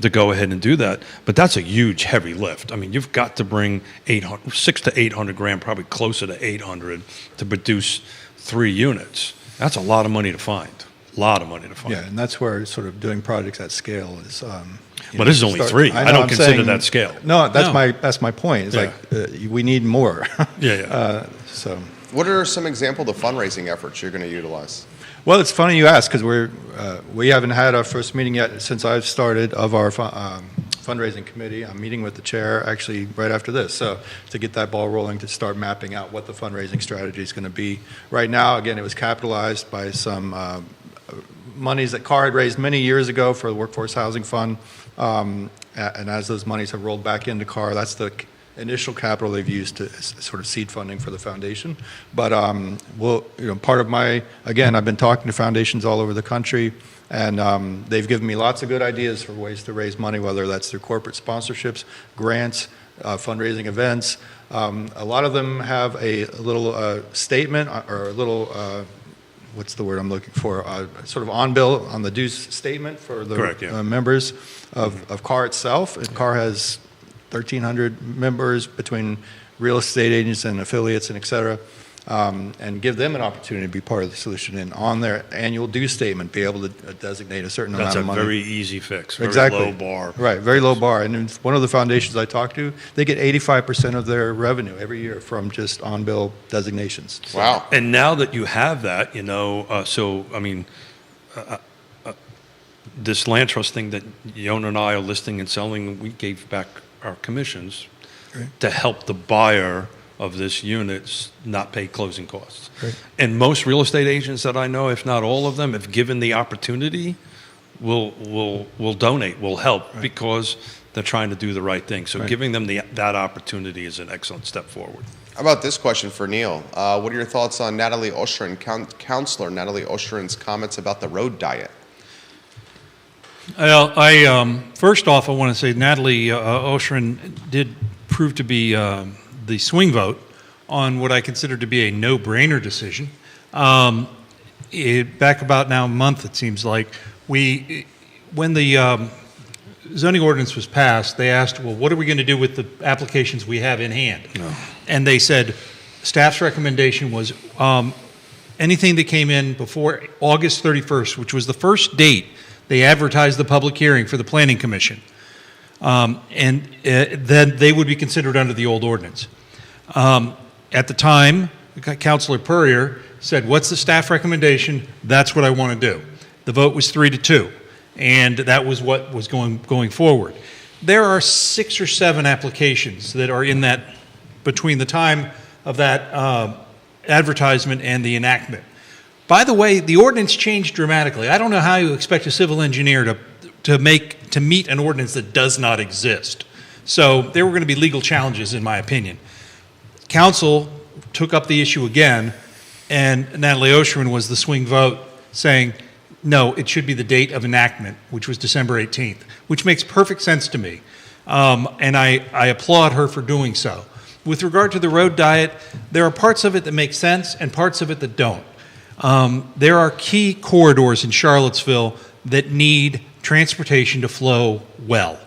to go ahead and do that. But that's a huge, heavy lift. I mean, you've got to bring 600 to 800 grand, probably closer to 800, to produce 3 units. That's a lot of money to find. A lot of money to find. Yeah, and that's where sort of doing projects at scale is. But this is only 3. I don't consider that scale. No, that's No. my point. It's Yeah. like we need more. Yeah. So. What are some examples of fundraising efforts you're going to utilize? Well, it's funny you ask, because we haven't had our first meeting yet since I've started of our fundraising committee. I'm meeting with the chair actually right after this, so to get that ball rolling, to start mapping out what the fundraising strategy is going to be. Right now, again, it was capitalized by some monies that CAR had raised many years ago for the Workforce Housing Fund, and as those monies have rolled back into CAR, that's the initial capital they've used to sort of seed funding for the foundation. But part of again, I've been talking to foundations all over the country, and they've given me lots of good ideas for ways to raise money, whether that's through corporate sponsorships, grants, fundraising events. A lot of them have a little statement or a little what's the word I'm looking for? Sort of on-bill, on the dues statement for the Correct, yeah. members of CAR itself. And CAR has 1,300 members between real estate agents and affiliates and et cetera, and give them an opportunity to be part of the solution, and on their annual due statement be able to designate a certain That's amount a of money. very easy fix. Very Exactly. low bar. Right, very low bar. And in one of the foundations I talked to, they get 85% of their revenue every year from just on-bill designations. Wow. And now that you have that, this land trust thing that Yona and I are listing and selling, we gave back our commissions Right. to help the buyer of this unit not pay closing costs. Right. And most real estate agents that I know, if not all of them, if given the opportunity, will donate, will help, because they're trying to do the right thing. So Right. giving them that opportunity is an excellent step forward. How about this question for Neil? What are your thoughts on Natalie Oshrin, Counselor Natalie Oshrin's comments about the road diet? Well, first off, I want to say Natalie Oshrin did prove to be the swing vote on what I consider to be a no-brainer decision. Back about now a month, it seems like, when the zoning ordinance was passed, they asked, well, what are we going to do with the applications we have in hand? And they said, staff's recommendation was anything that came in before August 31st, which was the first date they advertised the public hearing for the Planning Commission, and then they would be considered under the old ordinance. At the time, Councilor Purrier said, what's the staff recommendation? That's what I want to do. The vote was 3-2, and that was what was going forward. There are 6 or 7 applications that are in that, between the time of that advertisement and the enactment. By the way, the ordinance changed dramatically. I don't know how you expect a civil engineer to meet an ordinance that does not exist. So there were going to be legal challenges, in my opinion. Council took up the issue again, and Natalie Oshrin was the swing vote, saying, no, it should be the date of enactment, which was December 18th, which makes perfect sense to me. And I applaud her for doing so. With regard to the road diet, there are parts of it that make sense and parts of it that don't. There are key corridors in Charlottesville that need transportation to flow well.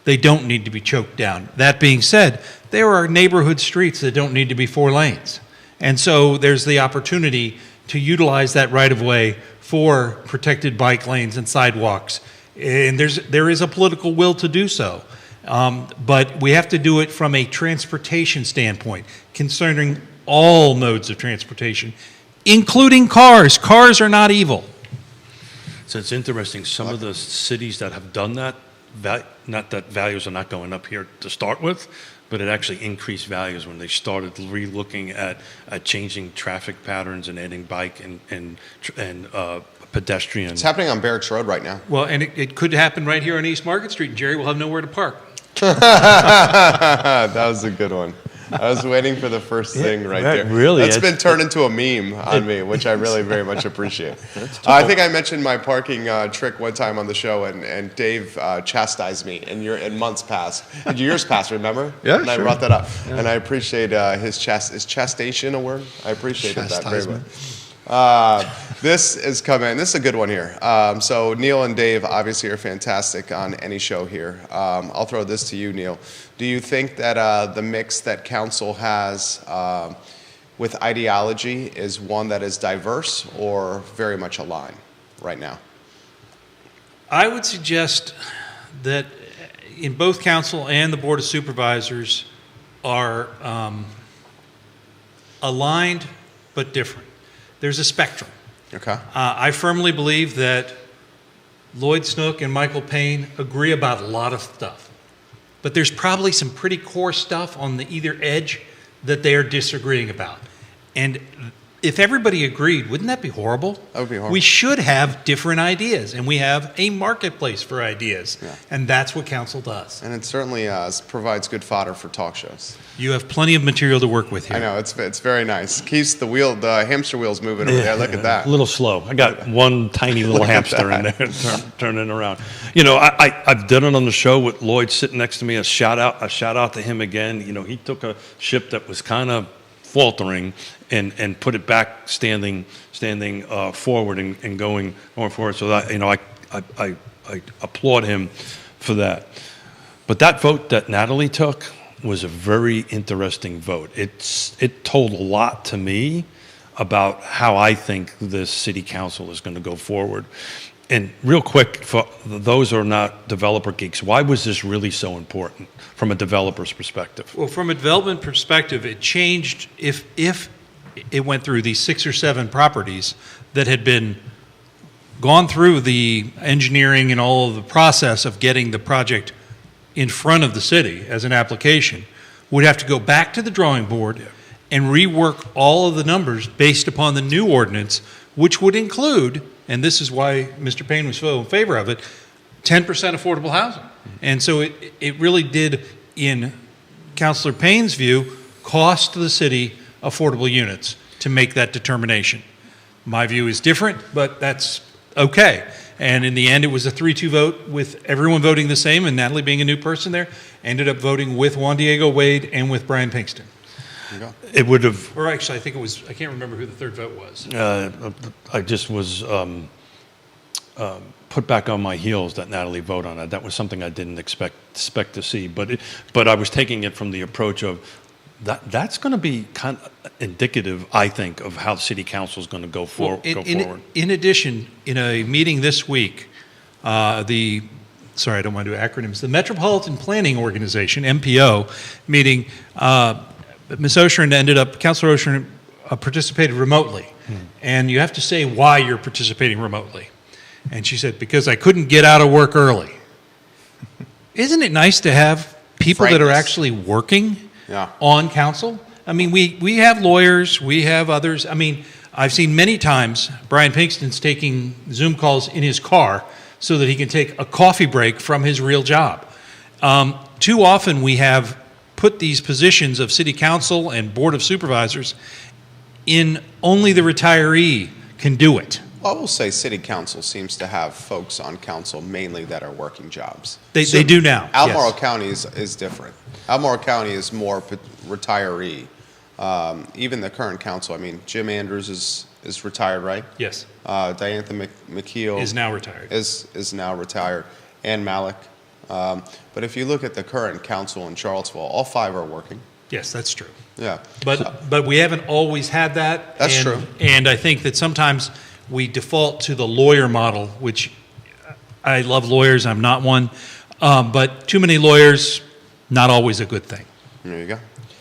They don't need to be choked down. That being said, there are neighborhood streets that don't need to be 4 lanes. And so there's the opportunity to utilize that right-of-way for protected bike lanes and sidewalks. And there is a political will to do so. But we have to do it from a transportation standpoint, concerning all modes of transportation, including cars. Cars are not evil. So it's interesting, some of the cities that have done that, not that values are not going up here to start with, but it actually increased values when they started re-looking at changing traffic patterns and adding bike and pedestrian. It's happening on Barracks Road right now. Well, and it could happen right here on East Market Street, and Jerry will have nowhere to park. That was a good one. I was waiting for the first thing right that there. really That's is- been turned into a meme on me, which I really very much appreciate. I think I mentioned my parking trick one time on the show, and Dave chastised me in months past. And years past, remember? Yeah, And I sure. brought that up. And I appreciate is chastation a word? I appreciated that very much. This is coming. This is a good one here. So Neil and Dave obviously are fantastic on any show here. I'll throw this to you, Neil. Do you think that the mix that council has with ideology is one that is diverse or very much aligned right now? I would suggest that in both council and the Board of Supervisors are aligned but different. There's a spectrum. Okay. I firmly believe that Lloyd Snook and Michael Payne agree about a lot of stuff. But there's probably some pretty core stuff on the either edge that they are disagreeing about. And if everybody agreed, wouldn't that be horrible? That would be horrible. We should have different ideas, and we have a marketplace for ideas. Yeah. And that's what council does. And it certainly provides good fodder for talk shows. You have plenty of material to work with here. I know, it's very nice. Keeps the hamster wheel's moving over there. Look at that. A little slow. I got one tiny little Look at hamster in that. there turning around. You know, I've done it on the show with Lloyd sitting next to me. A shout out to him again. You know, he took a ship that was kind of faltering and put it back standing forward and going forward. So that, you know, I applaud him for that. But that vote that Natalie took was a very interesting vote. It told a lot to me about how I think this city council is going to go forward. And real quick, for those who are not developer geeks, why was this really so important from a developer's perspective? Well, from a development perspective, it changed if it went through these 6 or 7 properties that had been gone through the engineering and all of the process of getting the project in front of the city as an application, would have to go back to the drawing board and rework all of the numbers based upon the new ordinance, which would include, and this is why Mr. Payne was so in favor of it, 10% affordable housing. And so it really did, in Councilor Payne's view, cost the city affordable units to make that determination. My view is different, but that's okay. And in the end, it was a 3-2 vote with everyone voting the same, and Natalie being a new person there, ended up voting with Juan Diego Wade and with Brian Pinkston. It would have. Or actually, I think it was, I can't remember who the third vote was. I just was put back on my heels that Natalie voted on it. That was something I didn't expect to see. But I was taking it from the approach of that's going to be kind of indicative, I think, of how the city council is going to go forward. In addition, in a meeting this week, sorry, I don't want to do acronyms, the Metropolitan Planning Organization, MPO, meeting, Ms. Oshrin Councilor Oshrin participated remotely. And you have to say why you're participating remotely. And she said, because I couldn't get out of work early. Isn't it nice to have people that are Frankness. actually working Yeah. on council? I mean, we have lawyers, we have others. I mean, I've seen many times Brian Pinkston's taking Zoom calls in his car so that he can take a coffee break from his real job. Too often we have put these positions of city council and board of supervisors in only the retiree can do it. I will say city council seems to have folks on council mainly that are working jobs. They do now, Albemarle yes. County is different. Albemarle County is more retiree. Even the current council, I mean, Jim Andrews is retired, right? Yes, Diantha McKeel is now retired. is now retired, and Malik. But if you look at the current council in Charlottesville, all 5 are working. Yes, that's true. Yeah. But we haven't always had that. That's and, true. And I think that sometimes we default to the lawyer model, which I love lawyers, I'm not one. But too many lawyers, not always a good thing. There you go.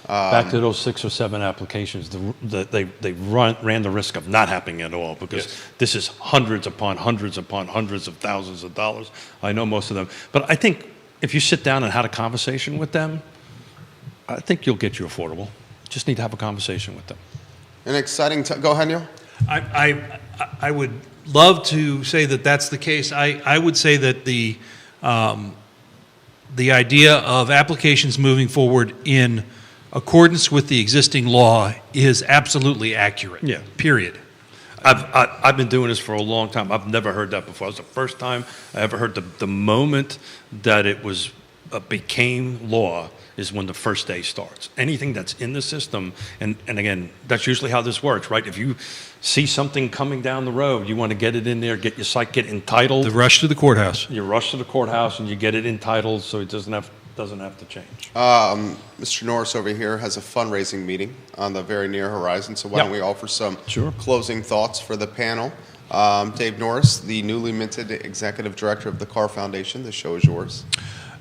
Back to those 6 or 7 applications, they ran the risk of not happening at all because Yes. this is hundreds upon hundreds upon hundreds of thousands of dollars. I know most of them. But I think if you sit down and had a conversation with them, I think you'll get you affordable. Just need to have a conversation with them. An exciting go ahead, Neil. I would love to say that that's the case. I would say that the the idea of applications moving forward in accordance with the existing law is absolutely accurate. Yeah. Period. I've been doing this for a long time. I've never heard that before. It was the first time I ever heard the moment that it was became law is when the first day starts. Anything that's in the system, and again, that's usually how this works, right? If you see something coming down the road, you want to get it in there, get your site, get entitled. The rush to the courthouse. You rush to the courthouse and you get it entitled, so it doesn't have to change. Mr. Norris over here has a fundraising meeting on the very near horizon, so why don't we offer some Sure. closing thoughts for the panel? Dave Norris, the newly minted Executive Director of the Carr Foundation, the show is yours.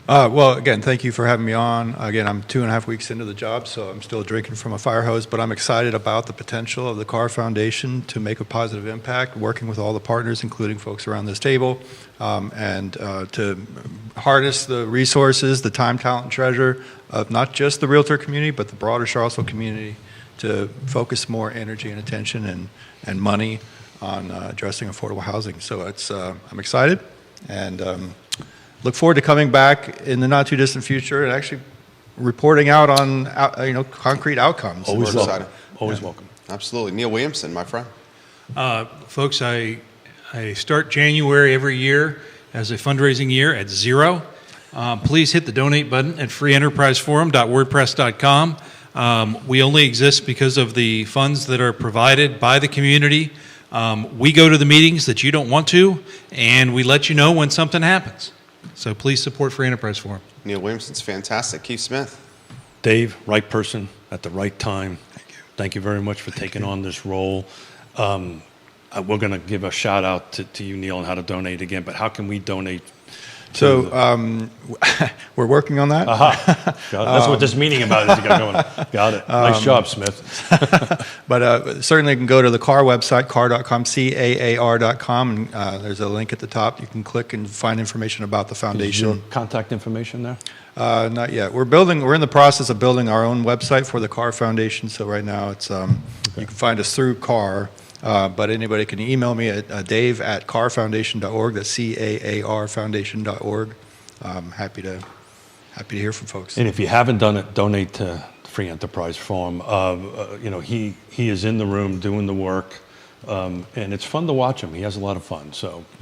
Well, again, thank you for having me on. Again, I'm 2.5 weeks into the job, so I'm still drinking from a fire hose, but I'm excited about the potential of the Carr Foundation to make a positive impact, working with all the partners, including folks around this table, and to harness the resources, the time, talent, and treasure of not just the realtor community, but the broader Charlottesville community to focus more energy and attention and money on addressing affordable housing. So I'm excited, and look forward to coming back in the not too distant future and actually reporting out on concrete outcomes. Always We're welcome. excited. Always welcome. Absolutely. Neil Williamson, my friend. Folks, I start January every year as a fundraising year at 0. Please hit the donate button at freeenterpriseforum.wordpress.com. We only exist because of the funds that are provided by the community. We go to the meetings that you don't want to, and we let you know when something happens. So please support Free Enterprise Forum. Neil Williamson's fantastic. Keith Smith. Dave, right person at the right time. Thank you. Thank you very much for taking on this role. We're going to give a shout out to you, Neil, on how to donate again, but how can we donate? So we're working on that. That's what this meeting about is. You got going. Got it. Nice job, Smith. But certainly you can go to the Carr website, carr.com, CAAR.com, and there's a link at the top. You can click and find information about the Is your foundation. contact information there? Not yet. We're in the process of building our own website for the Carr Foundation. So right now it's you can find us through Carr. But anybody can email me at dave@carrfoundation.org. That's CAAR foundation.org. Happy to hear from folks. And if you haven't done it, donate to Free Enterprise Forum. He is in the room doing the work, and it's fun to watch him. He has a lot of fun.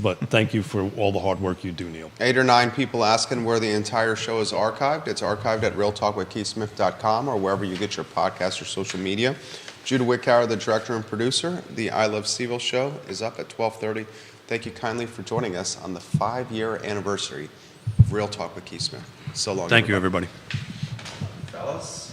But thank you for all the hard work you do, Neil. 8 or 9 people asking where the entire show is archived. It's archived at realtalkwithkeithsmith.com or wherever you get your podcast or social media. Judah Wickower, the director and producer. The I Love Seville show is up at 12:30. Thank you kindly for joining us on the 5-year anniversary of Real Talk with Keith Smith. So long. Thank you, everybody. Fellas.